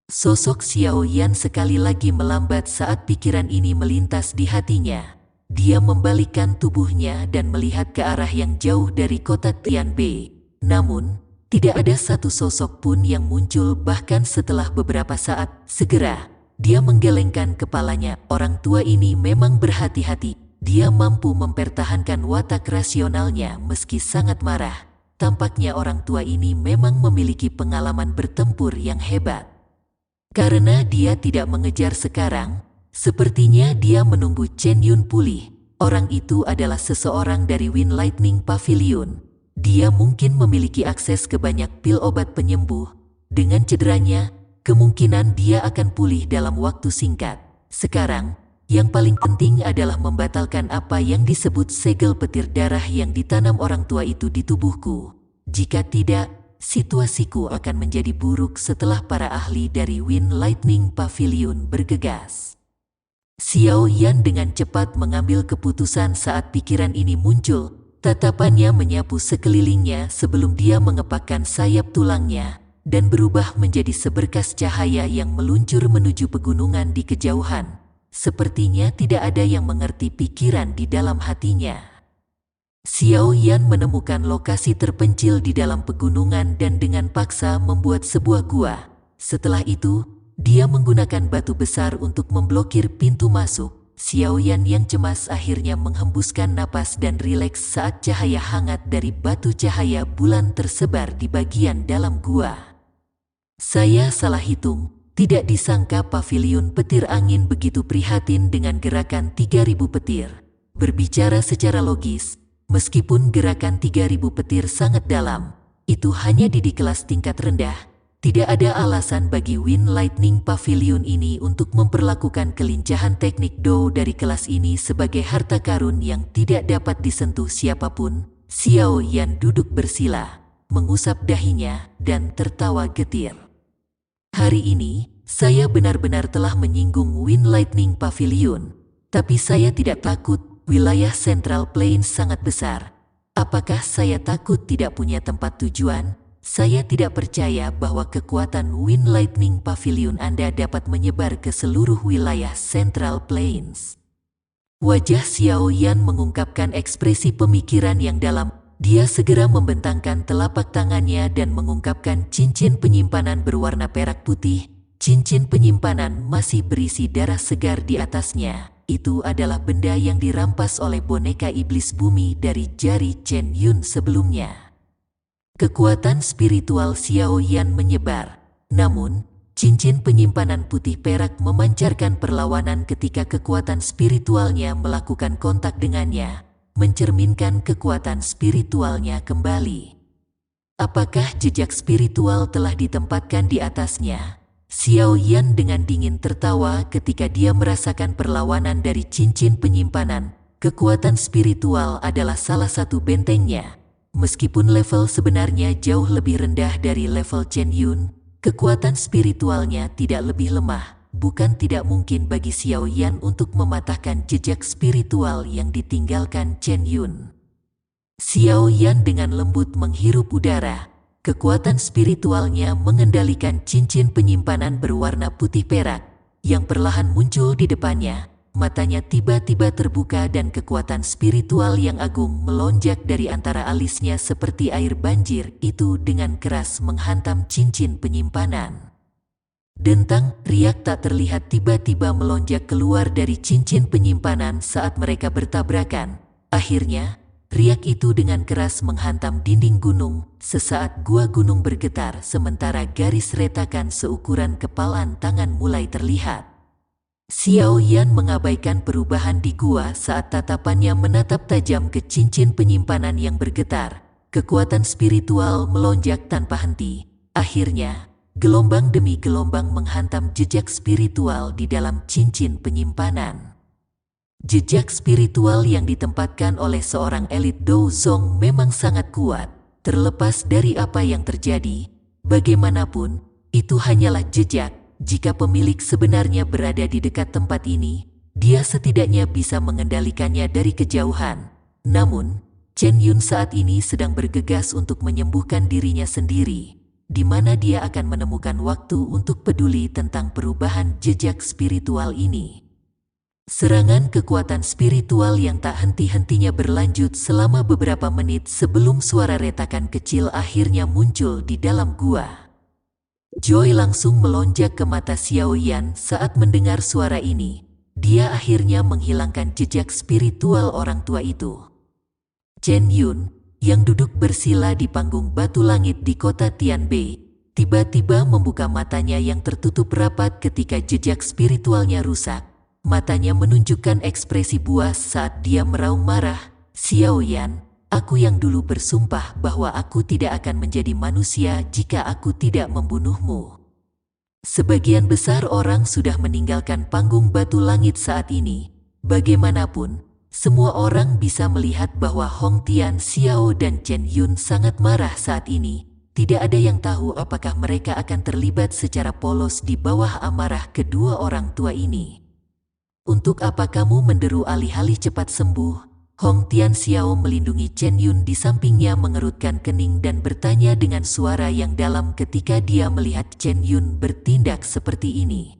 Sosok Xiao Yan sekali lagi melambat saat pikiran ini melintas di hatinya. Dia membalikkan tubuhnya dan melihat ke arah yang jauh dari kota Tianbei. Namun, tidak ada satu sosok pun yang muncul. Bahkan setelah beberapa saat, segera dia menggelengkan kepalanya. Orang tua ini memang berhati-hati. Dia mampu mempertahankan watak rasionalnya meski sangat marah. Tampaknya orang tua ini memang memiliki pengalaman bertempur yang hebat. Karena dia tidak mengejar sekarang, sepertinya dia menunggu Chen Yun pulih. Orang itu adalah seseorang dari Wind Lightning Pavilion. Dia mungkin memiliki akses ke banyak pil obat penyembuh. Dengan cederanya, kemungkinan dia akan pulih dalam waktu singkat. Sekarang, yang paling penting adalah membatalkan apa yang disebut segel petir darah yang ditanam orang tua itu di tubuhku. Jika tidak, situasiku akan menjadi buruk setelah para ahli dari Wind Lightning Pavilion bergegas. Xiao Yan dengan cepat mengambil keputusan saat pikiran ini muncul. Tatapannya menyapu sekelilingnya sebelum dia mengepakkan sayap tulangnya dan berubah menjadi seberkas cahaya yang meluncur menuju pegunungan di kejauhan. Sepertinya tidak ada yang mengerti pikiran di dalam hatinya. Xiao Yan menemukan lokasi terpencil di dalam pegunungan dan dengan paksa membuat sebuah gua. Setelah itu, dia menggunakan batu besar untuk memblokir pintu masuk. Xiao Yan yang cemas akhirnya menghembuskan napas dan rileks saat cahaya hangat dari batu cahaya bulan tersebar di bagian dalam gua. Saya salah hitung. Tidak disangka pavilion petir angin begitu prihatin dengan gerakan 3000 petir. Berbicara secara logis, meskipun gerakan 3000 petir sangat dalam, itu hanya di kelas tingkat rendah. Tidak ada alasan bagi Wind Lightning Pavilion ini untuk memperlakukan kelincahan teknik Do dari kelas ini sebagai harta karun yang tidak dapat disentuh siapapun. Xiao Yan duduk bersila, mengusap dahinya, dan tertawa getir. Hari ini, saya benar-benar telah menyinggung Wind Lightning Pavilion. Tapi saya tidak takut, wilayah Central Plains sangat besar. Apakah saya takut tidak punya tempat tujuan? Saya tidak percaya bahwa kekuatan Wind Lightning Pavilion Anda dapat menyebar ke seluruh wilayah Central Plains. Wajah Xiao Yan mengungkapkan ekspresi pemikiran yang dalam. Dia segera membentangkan telapak tangannya dan mengungkapkan cincin penyimpanan berwarna perak putih. Cincin penyimpanan masih berisi darah segar di atasnya. Itu adalah benda yang dirampas oleh boneka iblis bumi dari jari Chen Yun sebelumnya. Kekuatan spiritual Xiao Yan menyebar. Namun, cincin penyimpanan putih perak memancarkan perlawanan ketika kekuatan spiritualnya melakukan kontak dengannya, mencerminkan kekuatan spiritualnya kembali. Apakah jejak spiritual telah ditempatkan di atasnya? Xiao Yan dengan dingin tertawa ketika dia merasakan perlawanan dari cincin penyimpanan. Kekuatan spiritual adalah salah satu bentengnya. Meskipun level sebenarnya jauh lebih rendah dari level Chen Yun, kekuatan spiritualnya tidak lebih lemah. Bukan tidak mungkin bagi Xiao Yan untuk mematahkan jejak spiritual yang ditinggalkan Chen Yun. Xiao Yan dengan lembut menghirup udara. Kekuatan spiritualnya mengendalikan cincin penyimpanan berwarna putih perak yang perlahan muncul di depannya. Matanya tiba-tiba terbuka dan kekuatan spiritual yang agung melonjak dari antara alisnya seperti air banjir itu dengan keras menghantam cincin penyimpanan. Dentang, riak tak terlihat tiba-tiba melonjak keluar dari cincin penyimpanan saat mereka bertabrakan. Akhirnya, riak itu dengan keras menghantam dinding gunung. Sesaat gua gunung bergetar sementara garis retakan seukuran kepalan tangan mulai terlihat. Xiao Yan mengabaikan perubahan di gua saat tatapannya menatap tajam ke cincin penyimpanan yang bergetar. Kekuatan spiritual melonjak tanpa henti. Akhirnya, gelombang demi gelombang menghantam jejak spiritual di dalam cincin penyimpanan. Jejak spiritual yang ditempatkan oleh seorang elit Douzong memang sangat kuat. Terlepas dari apa yang terjadi, bagaimanapun, itu hanyalah jejak. Jika pemilik sebenarnya berada di dekat tempat ini, dia setidaknya bisa mengendalikannya dari kejauhan. Namun, Chen Yun saat ini sedang bergegas untuk menyembuhkan dirinya sendiri, di mana dia akan menemukan waktu untuk peduli tentang perubahan jejak spiritual ini. Serangan kekuatan spiritual yang tak henti-hentinya berlanjut selama beberapa menit sebelum suara retakan kecil akhirnya muncul di dalam gua. Joy langsung melonjak ke mata Xiao Yan saat mendengar suara ini. Dia akhirnya menghilangkan jejak spiritual orang tua itu. Chen Yun, yang duduk bersila di panggung batu langit di kota Tianbei, tiba-tiba membuka matanya yang tertutup rapat ketika jejak spiritualnya rusak. Matanya menunjukkan ekspresi buas saat dia meraung marah. Xiao Yan, aku yang dulu bersumpah bahwa aku tidak akan menjadi manusia jika aku tidak membunuhmu. Sebagian besar orang sudah meninggalkan panggung batu langit saat ini. Bagaimanapun, semua orang bisa melihat bahwa Hong Tian, Xiao dan Chen Yun sangat marah saat ini. Tidak ada yang tahu apakah mereka akan terlibat secara polos di bawah amarah kedua orang tua ini. Untuk apa kamu menderu alih-alih cepat sembuh? Hong Tian Xiao melindungi Chen Yun di sampingnya mengerutkan kening dan bertanya dengan suara yang dalam ketika dia melihat Chen Yun bertindak seperti ini.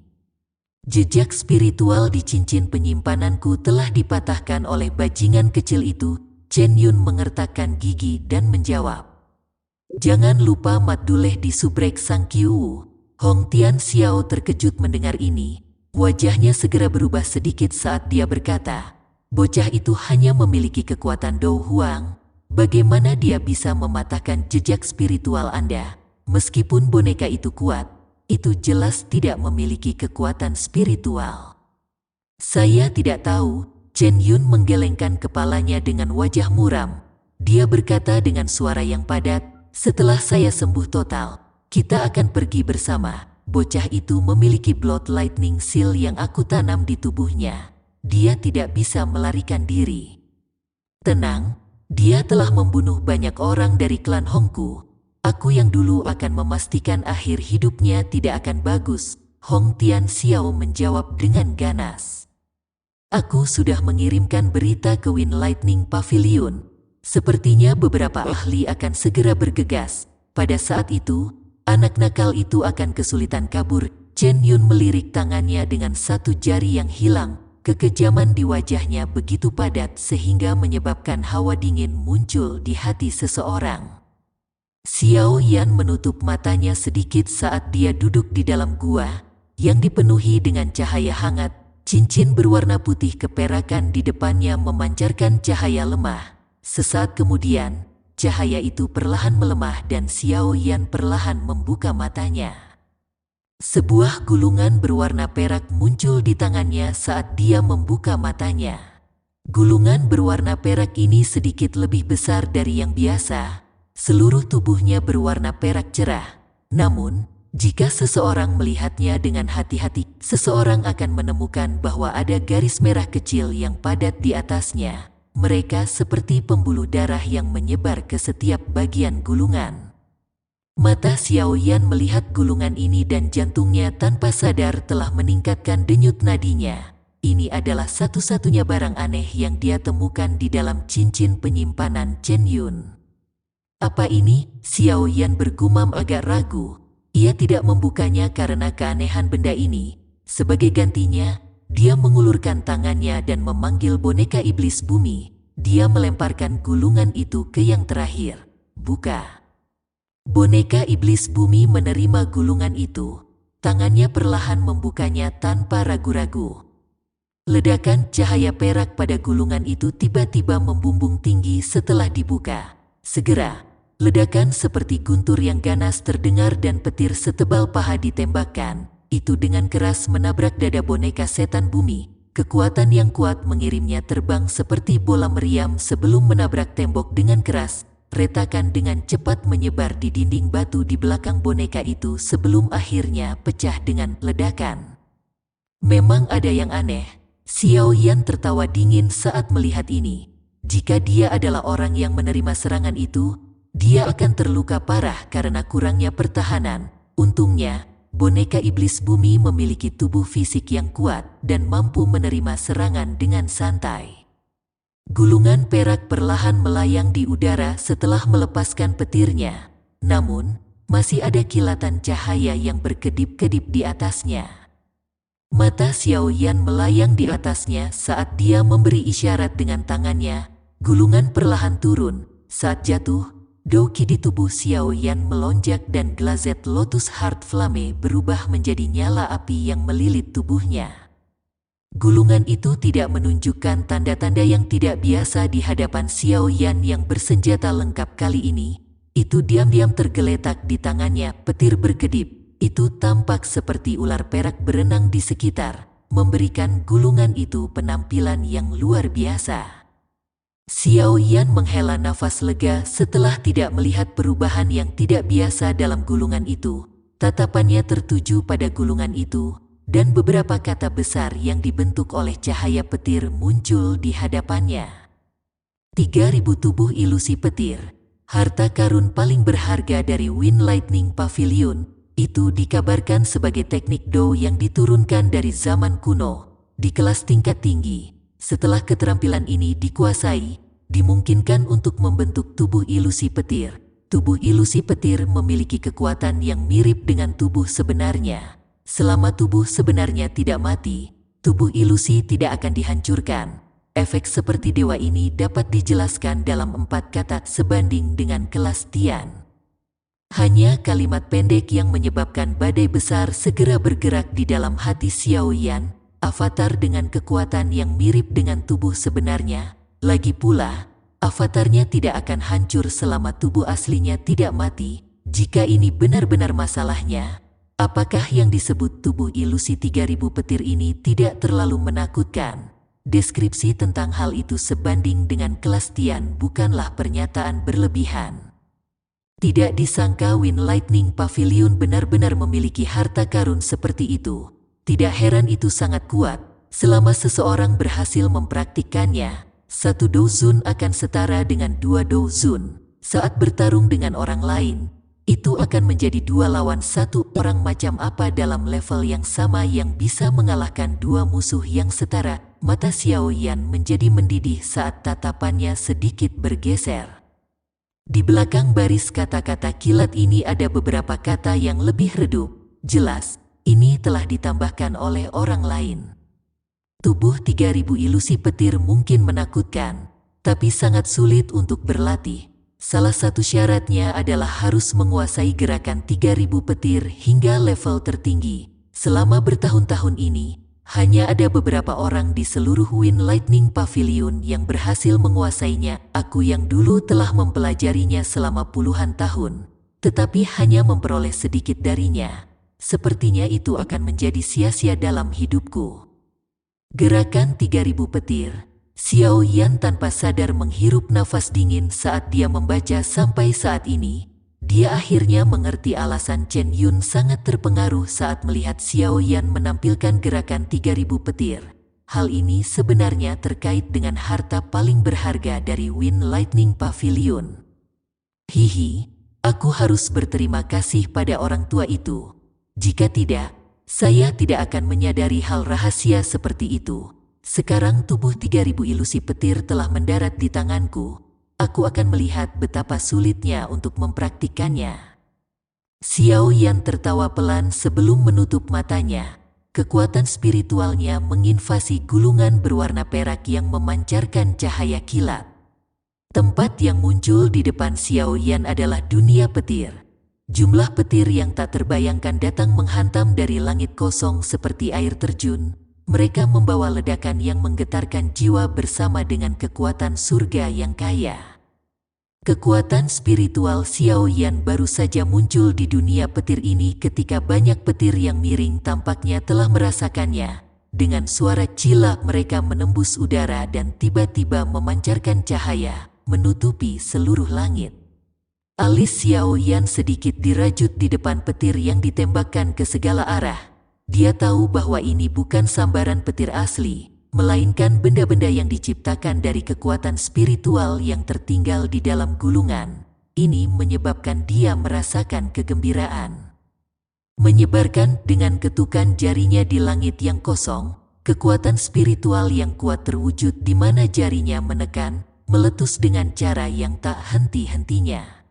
Jejak spiritual di cincin penyimpananku telah dipatahkan oleh bajingan kecil itu. Chen Yun mengertakkan gigi dan menjawab. Jangan lupa Matduleh di subrek Sang Kiu. Hong Tian Xiao terkejut mendengar ini. Wajahnya segera berubah sedikit saat dia berkata, bocah itu hanya memiliki kekuatan Dou Huang. Bagaimana dia bisa mematahkan jejak spiritual Anda? Meskipun boneka itu kuat, itu jelas tidak memiliki kekuatan spiritual. Saya tidak tahu. Chen Yun menggelengkan kepalanya dengan wajah muram. Dia berkata dengan suara yang padat, setelah saya sembuh total, kita akan pergi bersama. Bocah itu memiliki Blood Lightning Seal yang aku tanam di tubuhnya. Dia tidak bisa melarikan diri. Tenang, dia telah membunuh banyak orang dari klan Hongku. Aku yang dulu akan memastikan akhir hidupnya tidak akan bagus. Hong Tian Xiao menjawab dengan ganas. Aku sudah mengirimkan berita ke Wind Lightning Pavilion. Sepertinya beberapa ahli akan segera bergegas. Pada saat itu, anak nakal itu akan kesulitan kabur. Chen Yun melirik tangannya dengan satu jari yang hilang. Kekejaman di wajahnya begitu padat sehingga menyebabkan hawa dingin muncul di hati seseorang. Xiao Yan menutup matanya sedikit saat dia duduk di dalam gua yang dipenuhi dengan cahaya hangat. Cincin berwarna putih keperakan di depannya memancarkan cahaya lemah. Sesaat kemudian, cahaya itu perlahan melemah dan Xiao Yan perlahan membuka matanya. Sebuah gulungan berwarna perak muncul di tangannya saat dia membuka matanya. Gulungan berwarna perak ini sedikit lebih besar dari yang biasa. Seluruh tubuhnya berwarna perak cerah. Namun, jika seseorang melihatnya dengan hati-hati, seseorang akan menemukan bahwa ada garis merah kecil yang padat di atasnya. Mereka seperti pembuluh darah yang menyebar ke setiap bagian gulungan. Mata Xiao Yan melihat gulungan ini dan jantungnya tanpa sadar telah meningkatkan denyut nadinya. ini adalah satu-satunya barang aneh yang dia temukan di dalam cincin penyimpanan Chen Yun. Apa ini? Xiao Yan bergumam agak ragu. Ia tidak membukanya karena keanehan benda ini. Sebagai gantinya, dia mengulurkan tangannya dan memanggil boneka iblis bumi. Dia melemparkan gulungan itu ke yang terakhir. Buka. Boneka iblis bumi menerima gulungan itu. Tangannya perlahan membukanya tanpa ragu-ragu. Ledakan cahaya perak pada gulungan itu tiba-tiba membumbung tinggi setelah dibuka. Segera, ledakan seperti guntur yang ganas terdengar dan petir setebal paha ditembakkan. Itu dengan keras menabrak dada boneka setan bumi. Kekuatan yang kuat mengirimnya terbang seperti bola meriam sebelum menabrak tembok dengan keras. Retakan dengan cepat menyebar di dinding batu di belakang boneka itu sebelum akhirnya pecah dengan ledakan. Memang ada yang aneh. Xiao Yan tertawa dingin saat melihat ini. Jika dia adalah orang yang menerima serangan itu, dia akan terluka parah karena kurangnya pertahanan. Untungnya, boneka iblis bumi memiliki tubuh fisik yang kuat dan mampu menerima serangan dengan santai. Gulungan perak perlahan melayang di udara setelah melepaskan petirnya. Namun, masih ada kilatan cahaya yang berkedip-kedip di atasnya. Mata Xiao Yan melayang di atasnya saat dia memberi isyarat dengan tangannya. Gulungan perlahan turun. Saat jatuh, Doki di tubuh Xiao Yan melonjak dan Glazed Lotus Heart Flame berubah menjadi nyala api yang melilit tubuhnya. Gulungan itu tidak menunjukkan tanda-tanda yang tidak biasa di hadapan Xiao Yan yang bersenjata lengkap kali ini. Itu diam-diam tergeletak di tangannya, petir berkedip. Itu tampak seperti ular perak berenang di sekitar, memberikan gulungan itu penampilan yang luar biasa. Xiao Yan menghela nafas lega setelah tidak melihat perubahan yang tidak biasa dalam gulungan itu. Tatapannya tertuju pada gulungan itu, dan beberapa kata besar yang dibentuk oleh cahaya petir muncul di hadapannya. 3.000 tubuh ilusi petir, harta karun paling berharga dari Wind Lightning Pavilion. Itu dikabarkan sebagai teknik Do yang diturunkan dari zaman kuno, di kelas tingkat tinggi. Setelah keterampilan ini dikuasai, dimungkinkan untuk membentuk tubuh ilusi petir. Tubuh ilusi petir memiliki kekuatan yang mirip dengan tubuh sebenarnya. Selama tubuh sebenarnya tidak mati, tubuh ilusi tidak akan dihancurkan. Efek seperti dewa ini dapat dijelaskan dalam 4 kata sebanding dengan kelas Tian. Hanya kalimat pendek yang menyebabkan badai besar segera bergerak di dalam hati Xiao Yan, avatar dengan kekuatan yang mirip dengan tubuh sebenarnya. Lagi pula, avatarnya tidak akan hancur selama tubuh aslinya tidak mati. Jika ini benar-benar masalahnya, apakah yang disebut tubuh ilusi 3.000 petir ini tidak terlalu menakutkan? Deskripsi tentang hal itu sebanding dengan kelas Tian bukanlah pernyataan berlebihan. Tidak disangka Wind Lightning Pavilion benar-benar memiliki harta karun seperti itu. Tidak heran itu sangat kuat. Selama seseorang berhasil mempraktikkannya, 1 douzun akan setara dengan 2 douzun. Saat bertarung dengan orang lain, itu akan menjadi 2 lawan 1 orang macam apa dalam level yang sama yang bisa mengalahkan 2 musuh yang setara. Mata Xiao Yan menjadi mendidih saat tatapannya sedikit bergeser. Di belakang baris kata-kata kilat ini ada beberapa kata yang lebih redup. Jelas, ini telah ditambahkan oleh orang lain. Tubuh 3.000 ilusi petir mungkin menakutkan, tapi sangat sulit untuk berlatih. Salah satu syaratnya adalah harus menguasai gerakan 3.000 petir hingga level tertinggi. Selama bertahun-tahun ini, hanya ada beberapa orang di seluruh Wind Lightning Pavilion yang berhasil menguasainya. Aku yang dulu telah mempelajarinya selama puluhan tahun, tetapi hanya memperoleh sedikit darinya. Sepertinya itu akan menjadi sia-sia dalam hidupku. Gerakan 3.000 petir. Xiao Yan tanpa sadar menghirup nafas dingin saat dia membaca sampai saat ini. Dia akhirnya mengerti alasan Chen Yun sangat terpengaruh saat melihat Xiao Yan menampilkan gerakan 3.000 petir. Hal ini sebenarnya terkait dengan harta paling berharga dari Wind Lightning Pavilion. Hihi, aku harus berterima kasih pada orang tua itu. Jika tidak, Saya tidak akan menyadari hal rahasia seperti itu. Sekarang tubuh 3000 ilusi petir telah mendarat di tanganku. Aku akan melihat betapa sulitnya untuk mempraktikkannya. Xiao Yan tertawa pelan sebelum menutup matanya. Kekuatan spiritualnya menginvasi gulungan berwarna perak yang memancarkan cahaya kilat. Tempat yang muncul di depan Xiao Yan adalah dunia petir. Jumlah petir yang tak terbayangkan datang menghantam dari langit kosong seperti air terjun. Mereka membawa ledakan yang menggetarkan jiwa bersama dengan kekuatan surga yang kaya. Kekuatan spiritual Xiao Yan baru saja muncul di dunia petir ini ketika banyak petir yang miring tampaknya telah merasakannya. Dengan suara cilak mereka menembus udara dan tiba-tiba memancarkan cahaya, menutupi seluruh langit. Alis Xiao Yan sedikit dirajut di depan petir yang ditembakkan ke segala arah. Dia tahu bahwa ini bukan sambaran petir asli, melainkan benda-benda yang diciptakan dari kekuatan spiritual yang tertinggal di dalam gulungan. Ini menyebabkan dia merasakan kegembiraan. Menyebarkan dengan ketukan jarinya di langit yang kosong, kekuatan spiritual yang kuat terwujud di mana jarinya menekan, meletus dengan cara yang tak henti-hentinya.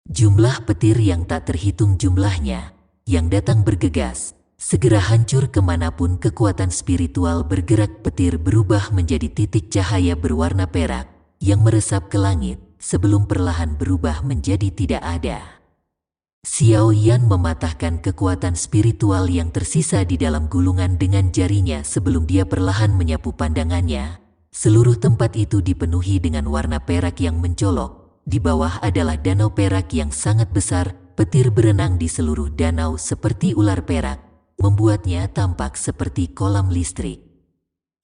Jumlah petir yang tak terhitung jumlahnya, yang datang bergegas, segera hancur kemanapun kekuatan spiritual bergerak. Petir berubah menjadi titik cahaya berwarna perak, yang meresap ke langit, sebelum perlahan berubah menjadi tidak ada. Xiao Yan mematahkan kekuatan spiritual yang tersisa di dalam gulungan dengan jarinya sebelum dia perlahan menyapu pandangannya. Seluruh tempat itu dipenuhi dengan warna perak yang mencolok. Di bawah adalah danau perak yang sangat besar. Petir berenang di seluruh danau seperti ular perak, membuatnya tampak seperti kolam listrik.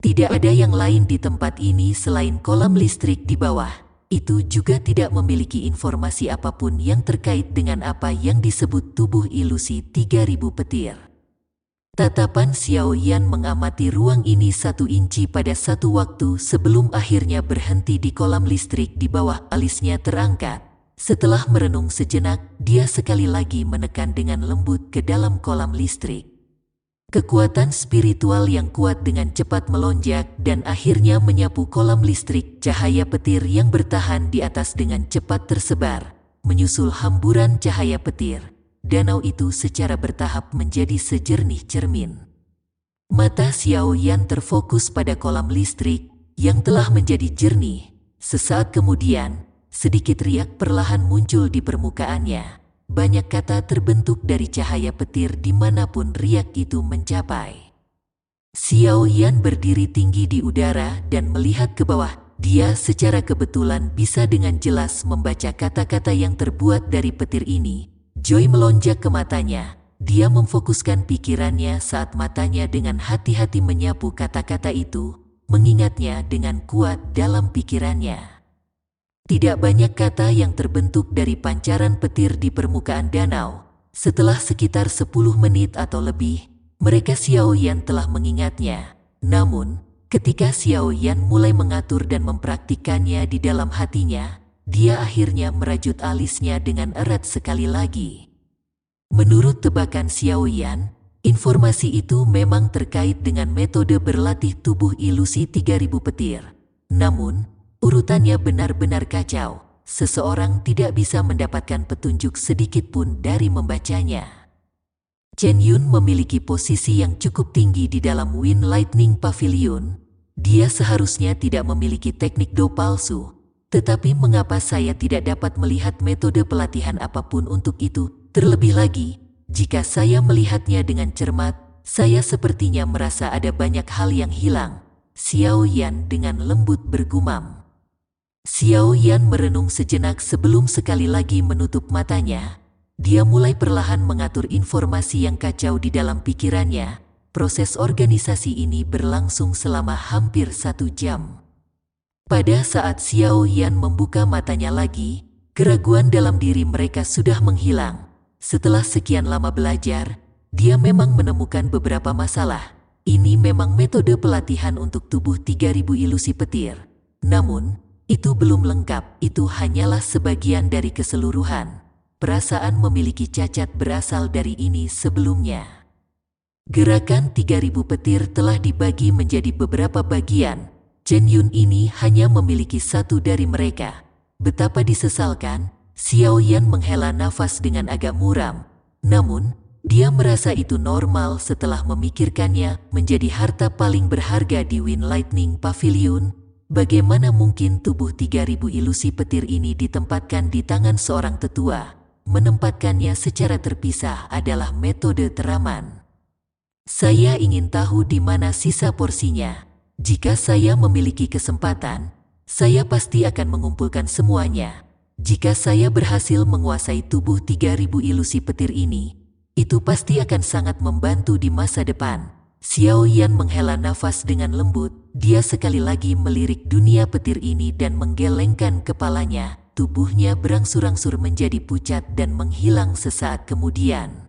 Tidak ada yang lain di tempat ini selain kolam listrik di bawah. Itu juga tidak memiliki informasi apapun yang terkait dengan apa yang disebut tubuh ilusi 3000 petir. Tatapan Xiao Yan mengamati ruang ini 1 inci pada satu waktu sebelum akhirnya berhenti di kolam listrik di bawah. Alisnya terangkat. Setelah merenung sejenak, dia sekali lagi menekan dengan lembut ke dalam kolam listrik. Kekuatan spiritual yang kuat dengan cepat melonjak dan akhirnya menyapu kolam listrik. Cahaya petir yang bertahan di atas dengan cepat tersebar, menyusul hamburan cahaya petir. Danau itu secara bertahap menjadi sejernih cermin. Mata Xiao Yan terfokus pada kolam listrik yang telah menjadi jernih. Sesaat kemudian, sedikit riak perlahan muncul di permukaannya. Banyak kata terbentuk dari cahaya petir dimanapun riak itu mencapai. Xiao Yan berdiri tinggi di udara dan melihat ke bawah. Dia secara kebetulan bisa dengan jelas membaca kata-kata yang terbuat dari petir ini. Joy melonjak ke matanya. Dia memfokuskan pikirannya saat matanya dengan hati-hati menyapu kata-kata itu, mengingatnya dengan kuat dalam pikirannya. Tidak banyak kata yang terbentuk dari pancaran petir di permukaan danau. Setelah sekitar 10 menit atau lebih, mereka Xiao Yan telah mengingatnya. Namun, ketika Xiao Yan mulai mengatur dan mempraktikkannya di dalam hatinya, dia akhirnya merajut alisnya dengan erat sekali lagi. Menurut tebakan Xiao Yan, informasi itu memang terkait dengan metode berlatih tubuh ilusi 3000 petir. Namun, urutannya benar-benar kacau. Seseorang tidak bisa mendapatkan petunjuk sedikit pun dari membacanya. Chen Yun memiliki posisi yang cukup tinggi di dalam Wind Lightning Pavilion. Dia seharusnya tidak memiliki teknik do palsu. Tetapi mengapa saya tidak dapat melihat metode pelatihan apapun untuk itu? Terlebih lagi, jika saya melihatnya dengan cermat, saya sepertinya merasa ada banyak hal yang hilang. Xiao Yan dengan lembut bergumam. Xiao Yan merenung sejenak sebelum sekali lagi menutup matanya. Dia mulai perlahan mengatur informasi yang kacau di dalam pikirannya. Proses organisasi ini berlangsung selama hampir 1 jam. Pada saat Xiao Yan membuka matanya lagi, keraguan dalam diri mereka sudah menghilang. Setelah sekian lama belajar, dia memang menemukan beberapa masalah. Ini memang metode pelatihan untuk tubuh 3000 ilusi petir. Namun, itu belum lengkap, itu hanyalah sebagian dari keseluruhan. Perasaan memiliki cacat berasal dari ini sebelumnya. Gerakan 3000 petir telah dibagi menjadi beberapa bagian. Chen Yun ini hanya memiliki satu dari mereka. Betapa disesalkan, Xiao Yan menghela nafas dengan agak muram. Namun, dia merasa itu normal setelah memikirkannya menjadi harta paling berharga di Wind Lightning Pavilion. Bagaimana mungkin tubuh 3000 ilusi petir ini ditempatkan di tangan seorang tetua? Menempatkannya secara terpisah adalah metode teraman. Saya ingin tahu di mana sisa porsinya. Jika saya memiliki kesempatan, saya pasti akan mengumpulkan semuanya. Jika saya berhasil menguasai tubuh 3000 ilusi petir ini, itu pasti akan sangat membantu di masa depan. Xiao Yan menghela nafas dengan lembut. Dia sekali lagi melirik dunia petir ini dan menggelengkan kepalanya. Tubuhnya berangsur-angsur menjadi pucat dan menghilang sesaat kemudian.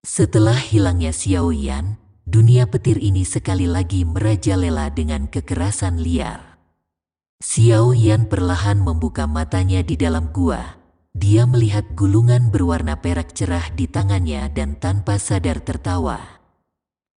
Setelah hilangnya Xiao Yan, dunia petir ini sekali lagi merajalela dengan kekerasan liar. Xiao Yan perlahan membuka matanya di dalam gua. Dia melihat gulungan berwarna perak cerah di tangannya dan tanpa sadar tertawa.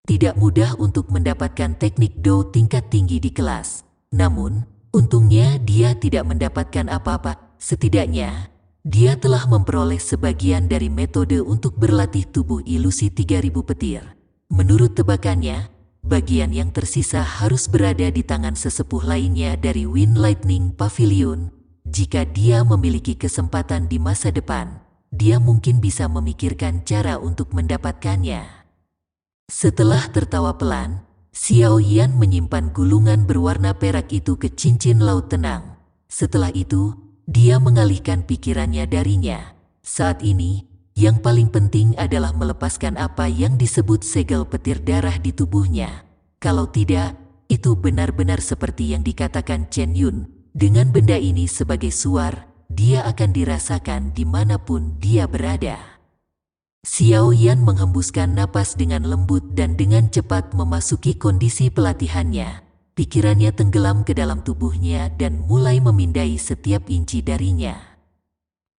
Tidak mudah untuk mendapatkan teknik Do tingkat tinggi di kelas. Namun, untungnya dia tidak mendapatkan apa-apa. Setidaknya, dia telah memperoleh sebagian dari metode untuk berlatih tubuh ilusi 3000 petir. Menurut tebakannya, bagian yang tersisa harus berada di tangan sesepuh lainnya dari Wind Lightning Pavilion. Jika dia memiliki kesempatan di masa depan, dia mungkin bisa memikirkan cara untuk mendapatkannya. Setelah tertawa pelan, Xiao Yan menyimpan gulungan berwarna perak itu ke cincin laut tenang. Setelah itu, dia mengalihkan pikirannya darinya. Saat ini, yang paling penting adalah melepaskan apa yang disebut segel petir darah di tubuhnya. Kalau tidak, itu benar-benar seperti yang dikatakan Chen Yun. Dengan benda ini sebagai suar, dia akan dirasakan dimanapun dia berada. Xiao Yan menghembuskan napas dengan lembut dan dengan cepat memasuki kondisi pelatihannya. Pikirannya tenggelam ke dalam tubuhnya dan mulai memindai setiap inci darinya.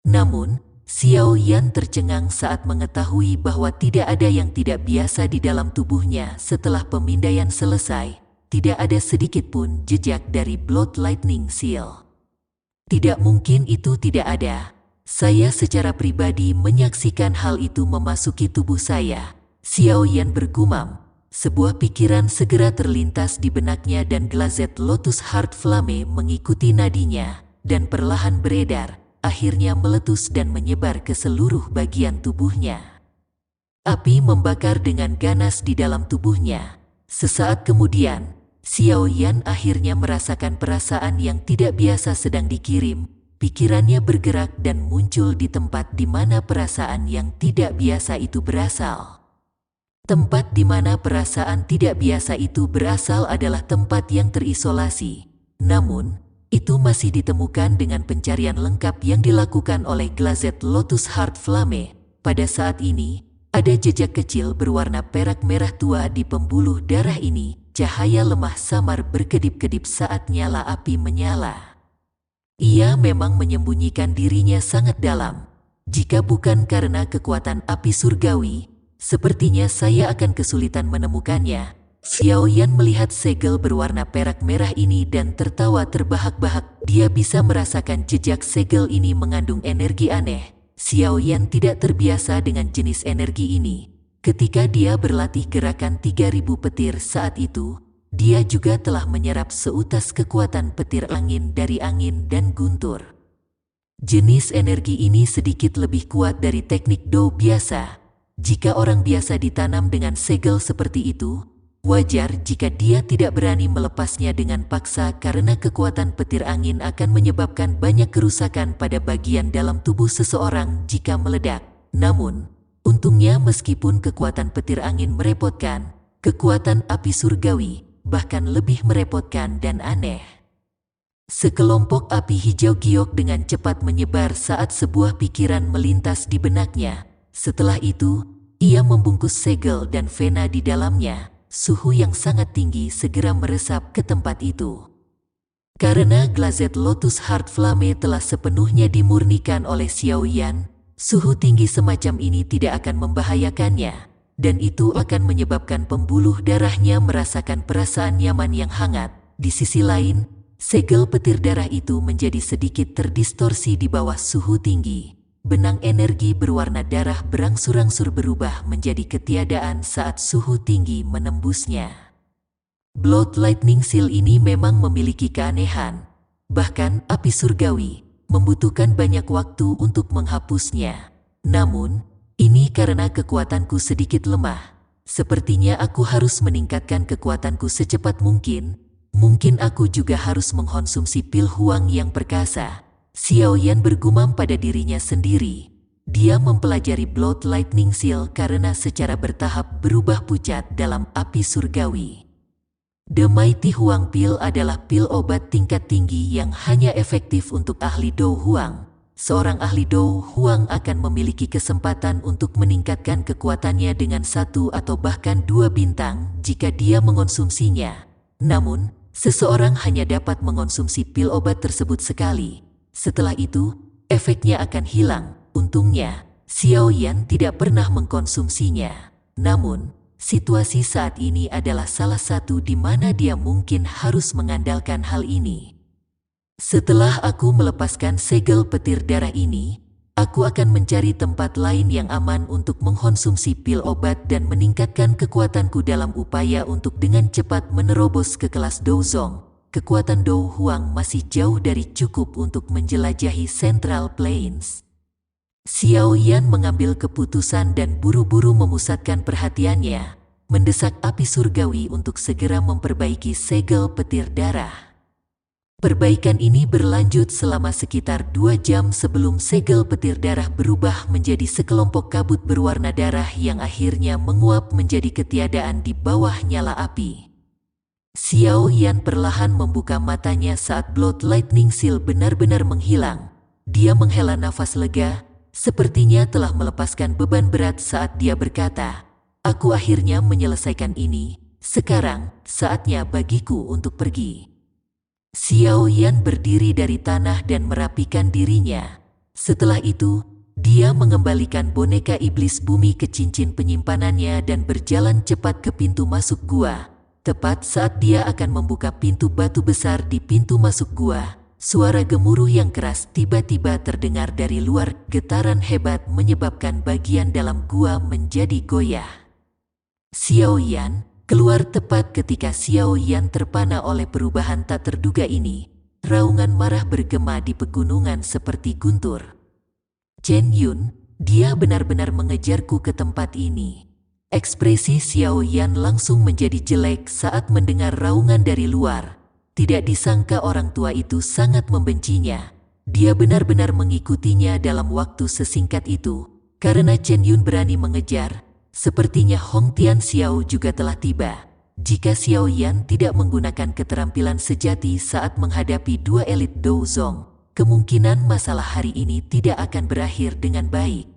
Namun, Xiao Yan tercengang saat mengetahui bahwa tidak ada yang tidak biasa di dalam tubuhnya. Setelah pemindaian selesai, tidak ada sedikit pun jejak dari Blood Lightning Seal. Tidak mungkin itu tidak ada. Saya secara pribadi menyaksikan hal itu memasuki tubuh saya. Xiao Yan bergumam. Sebuah pikiran segera terlintas di benaknya dan Glazed Lotus Heart Flame mengikuti nadinya dan perlahan beredar, akhirnya meletus dan menyebar ke seluruh bagian tubuhnya. Api membakar dengan ganas di dalam tubuhnya. Sesaat kemudian, Xiao Yan akhirnya merasakan perasaan yang tidak biasa sedang dikirim. Pikirannya bergerak dan muncul di tempat di mana perasaan yang tidak biasa itu berasal. Tempat di mana perasaan tidak biasa itu berasal adalah tempat yang terisolasi. Namun, itu masih ditemukan dengan pencarian lengkap yang dilakukan oleh Glazed Lotus Heart Flame. Pada saat ini, ada jejak kecil berwarna perak merah tua di pembuluh darah ini. Cahaya lemah samar berkedip-kedip saat nyala api menyala. Ia memang menyembunyikan dirinya sangat dalam. Jika bukan karena kekuatan api surgawi, sepertinya saya akan kesulitan menemukannya. Xiao Yan melihat segel berwarna perak merah ini dan tertawa terbahak-bahak. Dia bisa merasakan jejak segel ini mengandung energi aneh. Xiao Yan tidak terbiasa dengan jenis energi ini. Ketika dia berlatih gerakan 3000 petir saat itu, dia juga telah menyerap seutas kekuatan petir angin dari angin dan guntur. Jenis energi ini sedikit lebih kuat dari teknik Do biasa. Jika orang biasa ditanam dengan segel seperti itu, wajar jika dia tidak berani melepasnya dengan paksa karena kekuatan petir angin akan menyebabkan banyak kerusakan pada bagian dalam tubuh seseorang jika meledak. Namun, untungnya meskipun kekuatan petir angin merepotkan, kekuatan api surgawi bahkan lebih merepotkan dan aneh. Sekelompok api hijau giok dengan cepat menyebar saat sebuah pikiran melintas di benaknya. Setelah itu, ia membungkus segel dan vena di dalamnya. Suhu yang sangat tinggi segera meresap ke tempat itu. Karena Glazed Lotus Heart Flame telah sepenuhnya dimurnikan oleh Xiao Yan, suhu tinggi semacam ini tidak akan membahayakannya. dan itu akan menyebabkan pembuluh darahnya merasakan perasaan nyaman yang hangat. Di sisi lain, segel petir darah itu menjadi sedikit terdistorsi di bawah suhu tinggi. Benang energi berwarna darah berangsur-angsur berubah menjadi ketiadaan saat suhu tinggi menembusnya. Blood Lightning Seal ini memang memiliki keanehan. Bahkan api surgawi membutuhkan banyak waktu untuk menghapusnya. Namun, ini karena kekuatanku sedikit lemah. Sepertinya aku harus meningkatkan kekuatanku secepat mungkin. Mungkin aku juga harus mengkonsumsi pil huang yang perkasa. Xiao Yan bergumam pada dirinya sendiri. Dia mempelajari Blood Lightning Seal karena secara bertahap berubah pucat dalam api surgawi. The Mighty Huang Pill adalah pil obat tingkat tinggi yang hanya efektif untuk ahli Dou Huang. Seorang ahli Dou Huang akan memiliki kesempatan untuk meningkatkan kekuatannya dengan 1 atau bahkan 2 bintang jika dia mengonsumsinya. Namun, seseorang hanya dapat mengonsumsi pil obat tersebut sekali. Setelah itu, efeknya akan hilang. Untungnya, Xiao Yan tidak pernah mengkonsumsinya. Namun, situasi saat ini adalah salah satu di mana dia mungkin harus mengandalkan hal ini. Setelah aku melepaskan segel petir darah ini, aku akan mencari tempat lain yang aman untuk mengkonsumsi pil obat dan meningkatkan kekuatanku dalam upaya untuk dengan cepat menerobos ke kelas Douzong. Kekuatan Dou Huang masih jauh dari cukup untuk menjelajahi Central Plains. Xiao Yan mengambil keputusan dan buru-buru memusatkan perhatiannya, mendesak api surgawi untuk segera memperbaiki segel petir darah. Perbaikan ini berlanjut selama sekitar 2 jam sebelum segel petir darah berubah menjadi sekelompok kabut berwarna darah yang akhirnya menguap menjadi ketiadaan di bawah nyala api. Xiao Yan perlahan membuka matanya saat Blood Lightning Seal benar-benar menghilang. Dia menghela nafas lega, sepertinya telah melepaskan beban berat saat dia berkata, "Aku akhirnya menyelesaikan ini. Sekarang, saatnya bagiku untuk pergi." Xiao Yan berdiri dari tanah dan merapikan dirinya. Setelah itu, dia mengembalikan boneka iblis bumi ke cincin penyimpanannya dan berjalan cepat ke pintu masuk gua. Tepat saat dia akan membuka pintu batu besar di pintu masuk gua, suara gemuruh yang keras tiba-tiba terdengar dari luar. Getaran hebat menyebabkan bagian dalam gua menjadi goyah. Xiao Yan keluar tepat ketika Xiao Yan terpana oleh perubahan tak terduga ini. Raungan marah bergema di pegunungan seperti guntur. Chen Yun, dia benar-benar mengejarku ke tempat ini. Ekspresi Xiao Yan langsung menjadi jelek saat mendengar raungan dari luar. Tidak disangka orang tua itu sangat membencinya. Dia benar-benar mengikutinya dalam waktu sesingkat itu. Karena Chen Yun berani mengejar, sepertinya Hong Tian Xiao juga telah tiba. Jika Xiao Yan tidak menggunakan keterampilan sejati saat menghadapi 2 elit Douzong, kemungkinan masalah hari ini tidak akan berakhir dengan baik.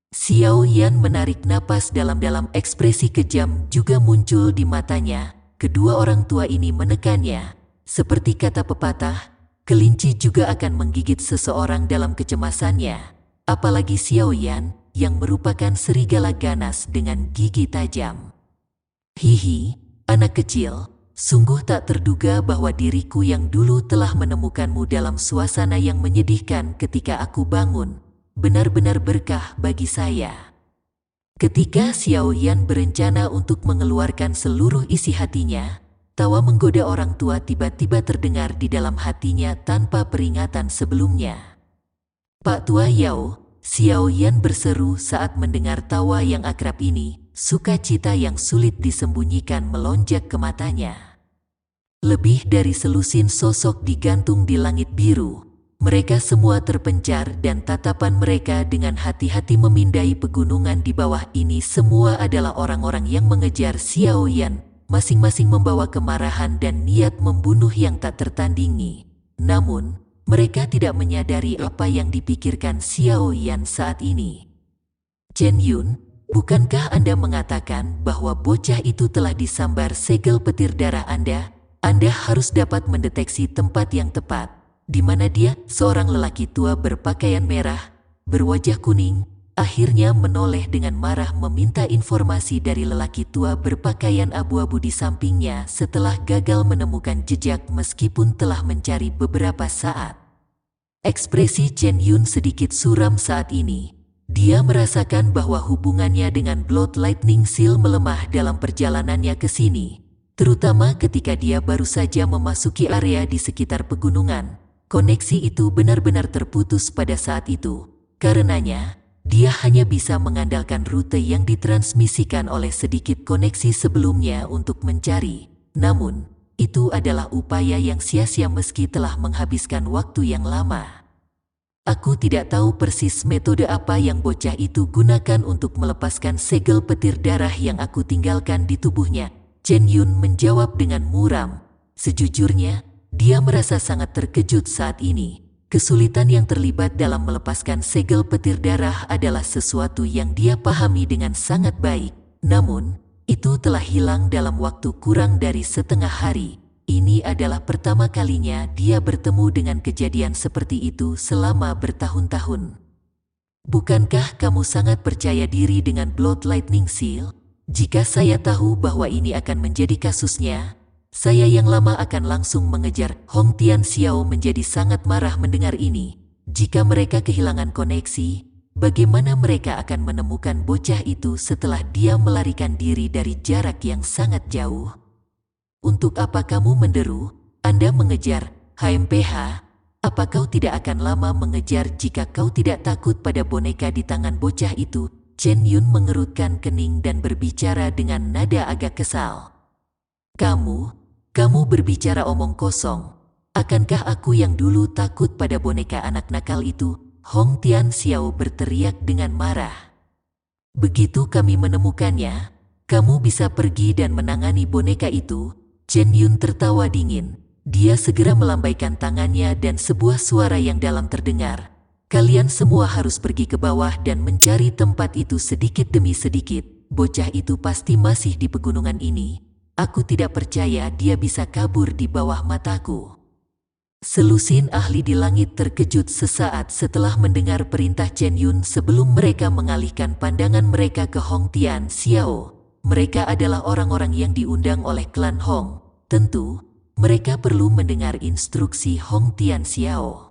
Xiao Yan menarik napas dalam-dalam, ekspresi kejam juga muncul di matanya. Kedua orang tua ini menekannya. Seperti kata pepatah, kelinci juga akan menggigit seseorang dalam kecemasannya. Apalagi Xiao Yan yang merupakan serigala ganas dengan gigi tajam. Hihi, anak kecil, sungguh tak terduga bahwa diriku yang dulu telah menemukanmu dalam suasana yang menyedihkan ketika aku bangun. Benar-benar berkah bagi saya. Ketika Xiao Yan berencana untuk mengeluarkan seluruh isi hatinya, tawa menggoda orang tua tiba-tiba terdengar di dalam hatinya tanpa peringatan sebelumnya. "Pak Tua Yao," Xiao Yan berseru saat mendengar tawa yang akrab ini. Sukacita yang sulit disembunyikan melonjak ke matanya. Lebih dari selusin sosok digantung di langit biru. Mereka semua terpencar dan tatapan mereka dengan hati-hati memindai pegunungan di bawah ini. Semua adalah orang-orang yang mengejar Xiao Yan, masing-masing membawa kemarahan dan niat membunuh yang tak tertandingi. Namun, mereka tidak menyadari apa yang dipikirkan Xiao Yan saat ini. "Chen Yun, bukankah Anda mengatakan bahwa bocah itu telah disambar segel petir darah Anda? Anda harus dapat mendeteksi tempat yang tepat. Di mana dia?" Seorang lelaki tua berpakaian merah, berwajah kuning, akhirnya menoleh dengan marah meminta informasi dari lelaki tua berpakaian abu-abu di sampingnya setelah gagal menemukan jejak meskipun telah mencari beberapa saat. Ekspresi Chen Yun sedikit suram saat ini. Dia merasakan bahwa hubungannya dengan Blood Lightning Seal melemah dalam perjalanannya ke sini, terutama ketika dia baru saja memasuki area di sekitar pegunungan. Koneksi itu benar-benar terputus pada saat itu. Karenanya, dia hanya bisa mengandalkan rute yang ditransmisikan oleh sedikit koneksi sebelumnya untuk mencari. Namun, itu adalah upaya yang sia-sia meski telah menghabiskan waktu yang lama. Aku tidak tahu persis metode apa yang bocah itu gunakan untuk melepaskan segel petir darah yang aku tinggalkan di tubuhnya. Chen Yun menjawab dengan muram. Sejujurnya, dia merasa sangat terkejut saat ini. Kesulitan yang terlibat dalam melepaskan segel petir darah adalah sesuatu yang dia pahami dengan sangat baik. Namun, itu telah hilang dalam waktu kurang dari setengah hari. Ini adalah pertama kalinya dia bertemu dengan kejadian seperti itu selama bertahun-tahun. Bukankah kamu sangat percaya diri dengan Blood Lightning Seal? Jika saya tahu bahwa ini akan menjadi kasusnya, saya yang lama akan langsung mengejar. Hong Tian Xiao menjadi sangat marah mendengar ini. Jika mereka kehilangan koneksi, bagaimana mereka akan menemukan bocah itu setelah dia melarikan diri dari jarak yang sangat jauh? Untuk apa kamu menderu? Anda mengejar HMPH? Apa kau tidak akan lama mengejar jika kau tidak takut pada boneka di tangan bocah itu? Chen Yun mengerutkan kening dan berbicara dengan nada agak kesal. Kamu berbicara omong kosong. Akankah aku yang dulu takut pada boneka anak nakal itu? Hong Tian Xiao berteriak dengan marah. Begitu kami menemukannya, kamu bisa pergi dan menangani boneka itu. Chen Yun tertawa dingin. Dia segera melambaikan tangannya dan sebuah suara yang dalam terdengar. Kalian semua harus pergi ke bawah dan mencari tempat itu sedikit demi sedikit. Bocah itu pasti masih di pegunungan ini. Aku tidak percaya dia bisa kabur di bawah mataku. Selusin ahli di langit terkejut sesaat setelah mendengar perintah Chen Yun sebelum mereka mengalihkan pandangan mereka ke Hong Tian Xiao. Mereka adalah orang-orang yang diundang oleh klan Hong. Tentu, mereka perlu mendengar instruksi Hong Tian Xiao.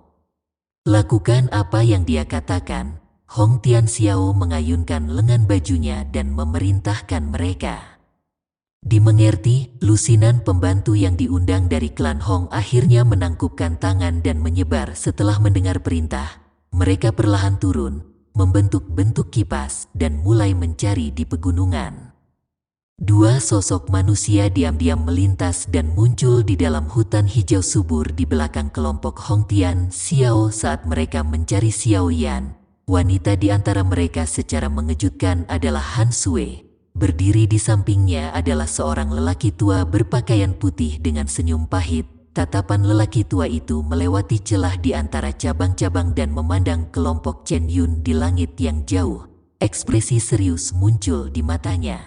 Lakukan apa yang dia katakan. Hong Tian Xiao mengayunkan lengan bajunya dan memerintahkan mereka. Dimengerti, lusinan pembantu yang diundang dari klan Hong akhirnya menangkupkan tangan dan menyebar setelah mendengar perintah. Mereka perlahan turun, membentuk-bentuk kipas dan mulai mencari di pegunungan. Dua sosok manusia diam-diam melintas dan muncul di dalam hutan hijau subur di belakang kelompok Hong Tian Xiao saat mereka mencari Xiao Yan. Wanita di antara mereka secara mengejutkan adalah Han Sui. Berdiri di sampingnya adalah seorang lelaki tua berpakaian putih dengan senyum pahit. Tatapan lelaki tua itu melewati celah di antara cabang-cabang dan memandang kelompok Chen Yun di langit yang jauh. Ekspresi serius muncul di matanya.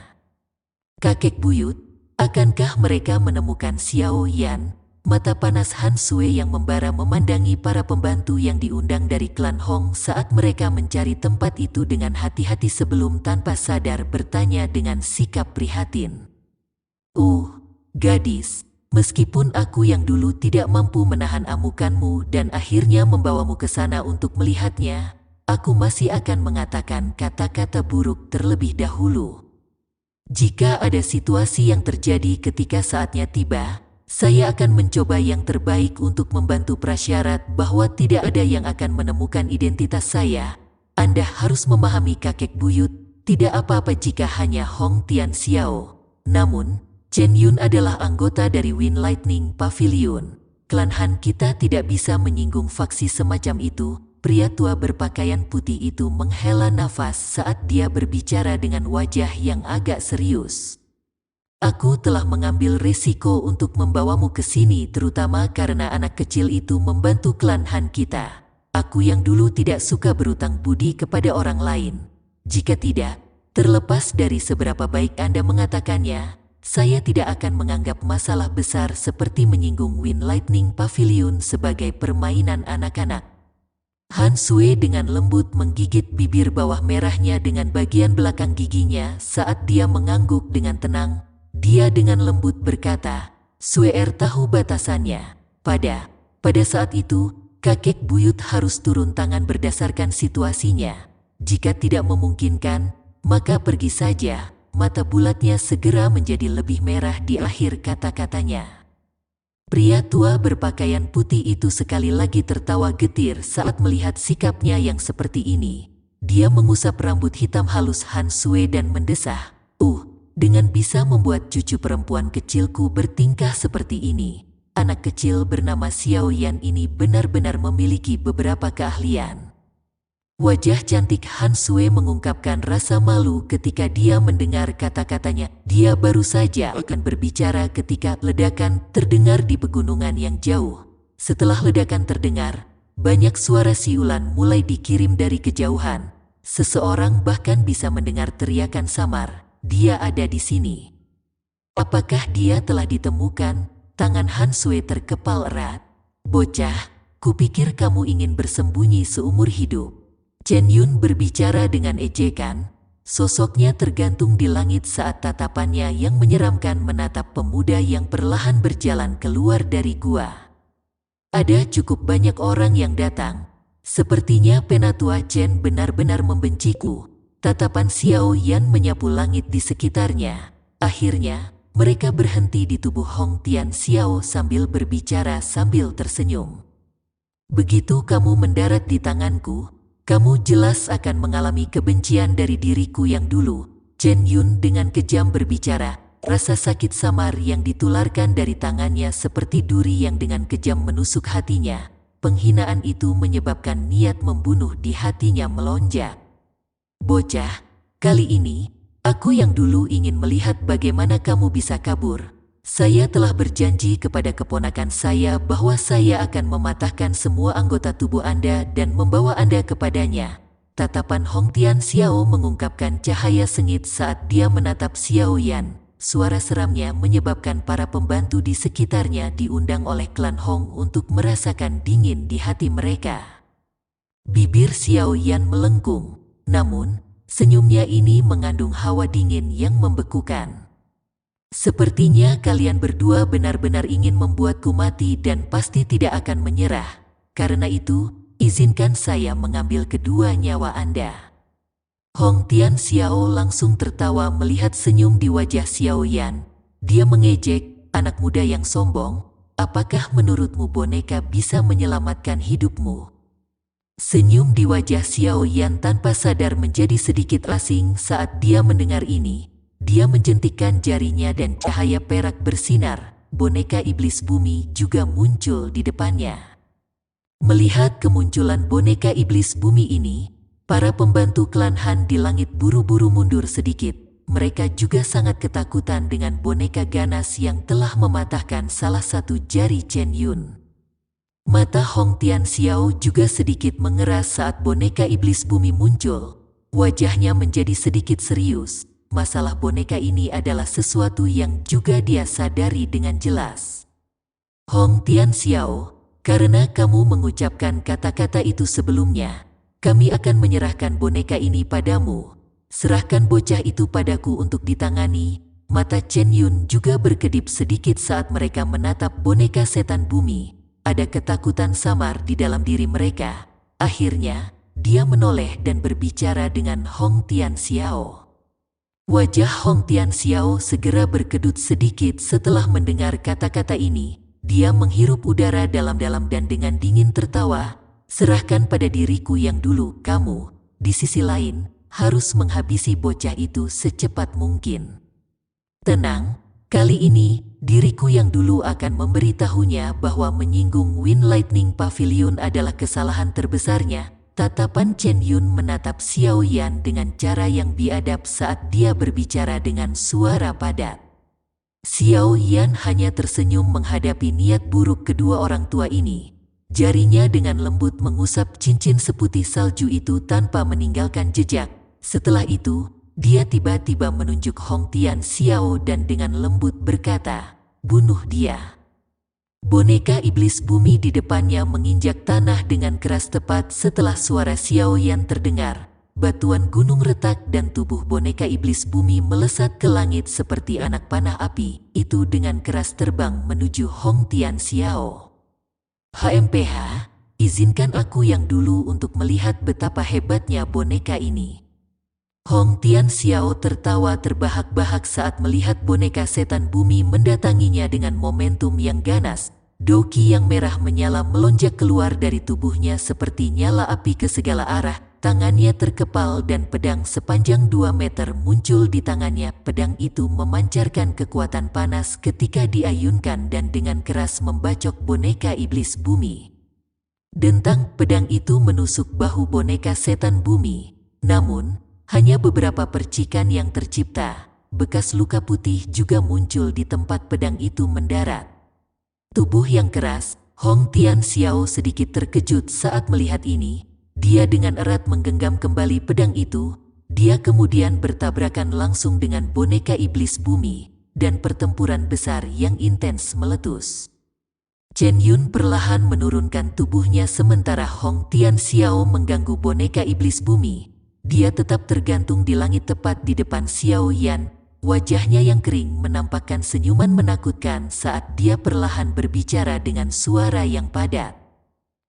Kakek buyut, akankah mereka menemukan Xiao Yan? Mata panas Han Sui yang membara memandangi para pembantu yang diundang dari klan Hong saat mereka mencari tempat itu dengan hati-hati sebelum tanpa sadar bertanya dengan sikap prihatin. Gadis, meskipun aku yang dulu tidak mampu menahan amukanmu dan akhirnya membawamu ke sana untuk melihatnya, aku masih akan mengatakan kata-kata buruk terlebih dahulu. Jika ada situasi yang terjadi ketika saatnya tiba, saya akan mencoba yang terbaik untuk membantu prasyarat bahwa tidak ada yang akan menemukan identitas saya. Anda harus memahami kakek buyut, tidak apa-apa jika hanya Hong Tian Xiao. Namun, Chen Yun adalah anggota dari Wind Lightning Pavilion. Klan Han kita tidak bisa menyinggung faksi semacam itu. Pria tua berpakaian putih itu menghela nafas saat dia berbicara dengan wajah yang agak serius. Aku telah mengambil resiko untuk membawamu ke sini terutama karena anak kecil itu membantu klan Han kita. Aku yang dulu tidak suka berutang budi kepada orang lain. Jika tidak, terlepas dari seberapa baik Anda mengatakannya, saya tidak akan menganggap masalah besar seperti menyinggung Wind Lightning Pavilion sebagai permainan anak-anak. Han Sui dengan lembut menggigit bibir bawah merahnya dengan bagian belakang giginya saat dia mengangguk dengan tenang. Dia dengan lembut berkata, "Suer tahu batasannya." Pada saat itu, kakek buyut harus turun tangan berdasarkan situasinya. Jika tidak memungkinkan, maka pergi saja. Mata bulatnya segera menjadi lebih merah di akhir kata-katanya. Pria tua berpakaian putih itu sekali lagi tertawa getir saat melihat sikapnya yang seperti ini. Dia mengusap rambut hitam halus Han Sui dan mendesah, dengan bisa membuat cucu perempuan kecilku bertingkah seperti ini. Anak kecil bernama Xiao Yan ini benar-benar memiliki beberapa keahlian." Wajah cantik Han Sui mengungkapkan rasa malu ketika dia mendengar kata-katanya. Dia baru saja akan berbicara ketika ledakan terdengar di pegunungan yang jauh. Setelah ledakan terdengar, banyak suara siulan mulai dikirim dari kejauhan. Seseorang bahkan bisa mendengar teriakan samar, "Dia ada di sini." Apakah dia telah ditemukan? Tangan Han Sui terkepal erat. "Bocah, kupikir kamu ingin bersembunyi seumur hidup." Chen Yun berbicara dengan ejekan. Sosoknya tergantung di langit saat tatapannya yang menyeramkan menatap pemuda yang perlahan berjalan keluar dari gua. Ada cukup banyak orang yang datang. Sepertinya Penatua Chen benar-benar membenciku. Tatapan Xiao Yan menyapu langit di sekitarnya. Akhirnya, mereka berhenti di tubuh Hong Tian Xiao sambil berbicara sambil tersenyum. "Begitu kamu mendarat di tanganku, kamu jelas akan mengalami kebencian dari diriku yang dulu." Chen Yun dengan kejam berbicara. Rasa sakit samar yang ditularkan dari tangannya seperti duri yang dengan kejam menusuk hatinya. Penghinaan itu menyebabkan niat membunuh di hatinya melonjak. "Bocah, kali ini, aku yang dulu ingin melihat bagaimana kamu bisa kabur. Saya telah berjanji kepada keponakan saya bahwa saya akan mematahkan semua anggota tubuh Anda dan membawa Anda kepadanya." Tatapan Hong Tian Xiao mengungkapkan cahaya sengit saat dia menatap Xiao Yan. Suara seramnya menyebabkan para pembantu di sekitarnya diundang oleh klan Hong untuk merasakan dingin di hati mereka. Bibir Xiao Yan melengkung, namun senyumnya ini mengandung hawa dingin yang membekukan. "Sepertinya kalian berdua benar-benar ingin membuatku mati dan pasti tidak akan menyerah. Karena itu, izinkan saya mengambil kedua nyawa Anda." Hong Tian Xiao langsung tertawa melihat senyum di wajah Xiao Yan. Dia mengejek, "Anak muda yang sombong, apakah menurutmu boneka bisa menyelamatkan hidupmu?" Senyum di wajah Xiao Yan tanpa sadar menjadi sedikit asing saat dia mendengar ini. Dia menjentikkan jarinya dan cahaya perak bersinar. Boneka iblis bumi juga muncul di depannya. Melihat kemunculan boneka iblis bumi ini, para pembantu klan Han di langit buru-buru mundur sedikit. Mereka juga sangat ketakutan dengan boneka ganas yang telah mematahkan salah satu jari Chen Yun. Mata Hong Tian Xiao juga sedikit mengeras saat boneka iblis bumi muncul. Wajahnya menjadi sedikit serius. Masalah boneka ini adalah sesuatu yang juga dia sadari dengan jelas. "Hong Tian Xiao, karena kamu mengucapkan kata-kata itu sebelumnya, kami akan menyerahkan boneka ini padamu. Serahkan bocah itu padaku untuk ditangani." Mata Chen Yun juga berkedip sedikit saat mereka menatap boneka setan bumi. Ada ketakutan samar di dalam diri mereka. Akhirnya, dia menoleh dan berbicara dengan Hong Tian Xiao. Wajah Hong Tian Xiao segera berkedut sedikit setelah mendengar kata-kata ini. Dia menghirup udara dalam-dalam dan dengan dingin tertawa. "Serahkan pada diriku yang dulu, kamu, di sisi lain, harus menghabisi bocah itu secepat mungkin." "Tenang, kali ini, diriku yang dulu akan memberitahunya bahwa menyinggung Wind Lightning Pavilion adalah kesalahan terbesarnya." Tatapan Chen Yun menatap Xiao Yan dengan cara yang biadab saat dia berbicara dengan suara padat. Xiao Yan hanya tersenyum menghadapi niat buruk kedua orang tua ini. Jarinya dengan lembut mengusap cincin seputih salju itu tanpa meninggalkan jejak. Setelah itu, dia tiba-tiba menunjuk Hong Tian Xiao dan dengan lembut berkata, "Bunuh dia." Boneka iblis bumi di depannya menginjak tanah dengan keras tepat setelah suara Xiao Yan terdengar. Batuan gunung retak dan tubuh boneka iblis bumi melesat ke langit seperti anak panah api. Itu dengan keras terbang menuju Hong Tian Xiao. HMPH, izinkan aku yang dulu untuk melihat betapa hebatnya boneka ini. Hong Tian Xiao tertawa terbahak-bahak saat melihat boneka setan bumi mendatanginya dengan momentum yang ganas. Doki yang merah menyala melonjak keluar dari tubuhnya seperti nyala api ke segala arah. Tangannya terkepal dan pedang sepanjang 2 meter muncul di tangannya. Pedang itu memancarkan kekuatan panas ketika diayunkan dan dengan keras membacok boneka iblis bumi. Dentang pedang itu menusuk bahu boneka setan bumi. Namun, hanya beberapa percikan yang tercipta. Bekas luka putih juga muncul di tempat pedang itu mendarat. Tubuh yang keras, Hong Tian Xiao sedikit terkejut saat melihat ini. Dia dengan erat menggenggam kembali pedang itu. Dia kemudian bertabrakan langsung dengan boneka iblis bumi, dan pertempuran besar yang intens meletus. Chen Yun perlahan menurunkan tubuhnya sementara Hong Tian Xiao mengganggu boneka iblis bumi. Dia tetap tergantung di langit tepat di depan Xiao Yan. Wajahnya yang kering menampakkan senyuman menakutkan saat dia perlahan berbicara dengan suara yang padat.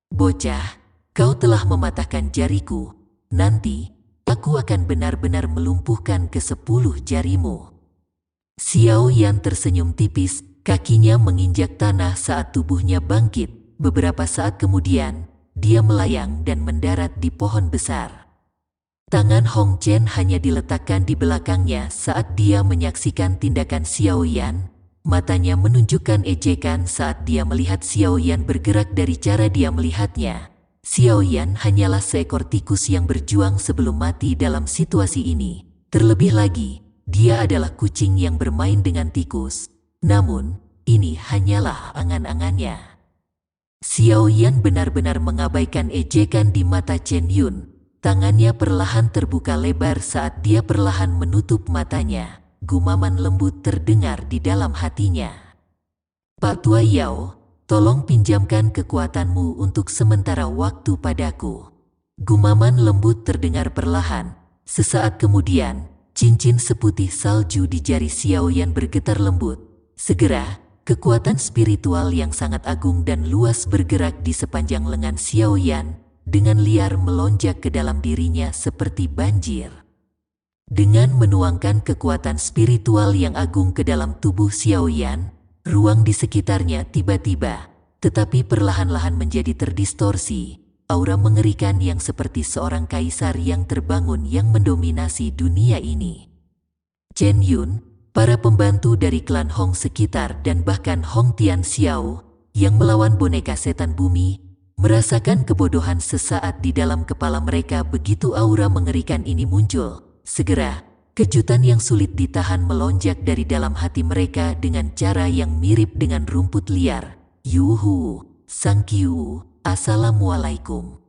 Bocah, kau telah mematahkan jariku. Nanti, aku akan benar-benar melumpuhkan ke-10 jarimu. Xiao Yan tersenyum tipis, kakinya menginjak tanah saat tubuhnya bangkit. Beberapa saat kemudian, dia melayang dan mendarat di pohon besar. Tangan Hong Chen hanya diletakkan di belakangnya saat dia menyaksikan tindakan Xiao Yan. Matanya menunjukkan ejekan saat dia melihat Xiao Yan bergerak dari cara dia melihatnya. Xiao Yan hanyalah seekor tikus yang berjuang sebelum mati dalam situasi ini. Terlebih lagi, dia adalah kucing yang bermain dengan tikus. Namun, ini hanyalah angan-angannya. Xiao Yan benar-benar mengabaikan ejekan di mata Chen Yun. Tangannya perlahan terbuka lebar saat dia perlahan menutup matanya. Gumaman lembut terdengar di dalam hatinya. Pak Tua Yao, tolong pinjamkan kekuatanmu untuk sementara waktu padaku. Gumaman lembut terdengar perlahan. Sesaat kemudian, cincin seputih salju di jari Xiao Yan bergetar lembut. Segera, kekuatan spiritual yang sangat agung dan luas bergerak di sepanjang lengan Xiao Yan. Dengan liar melonjak ke dalam dirinya seperti banjir. Dengan menuangkan kekuatan spiritual yang agung ke dalam tubuh Xiao Yan, ruang di sekitarnya tiba-tiba, tetapi perlahan-lahan menjadi terdistorsi. Aura mengerikan yang seperti seorang kaisar yang terbangun yang mendominasi dunia ini. Chen Yun, para pembantu dari klan Hong sekitar dan bahkan Hong Tian Xiao yang melawan boneka setan bumi, merasakan kebodohan sesaat di dalam kepala mereka begitu aura mengerikan ini muncul. Segera, kejutan yang sulit ditahan melonjak dari dalam hati mereka dengan cara yang mirip dengan rumput liar. Yuhu, Sang Qiu, Assalamualaikum.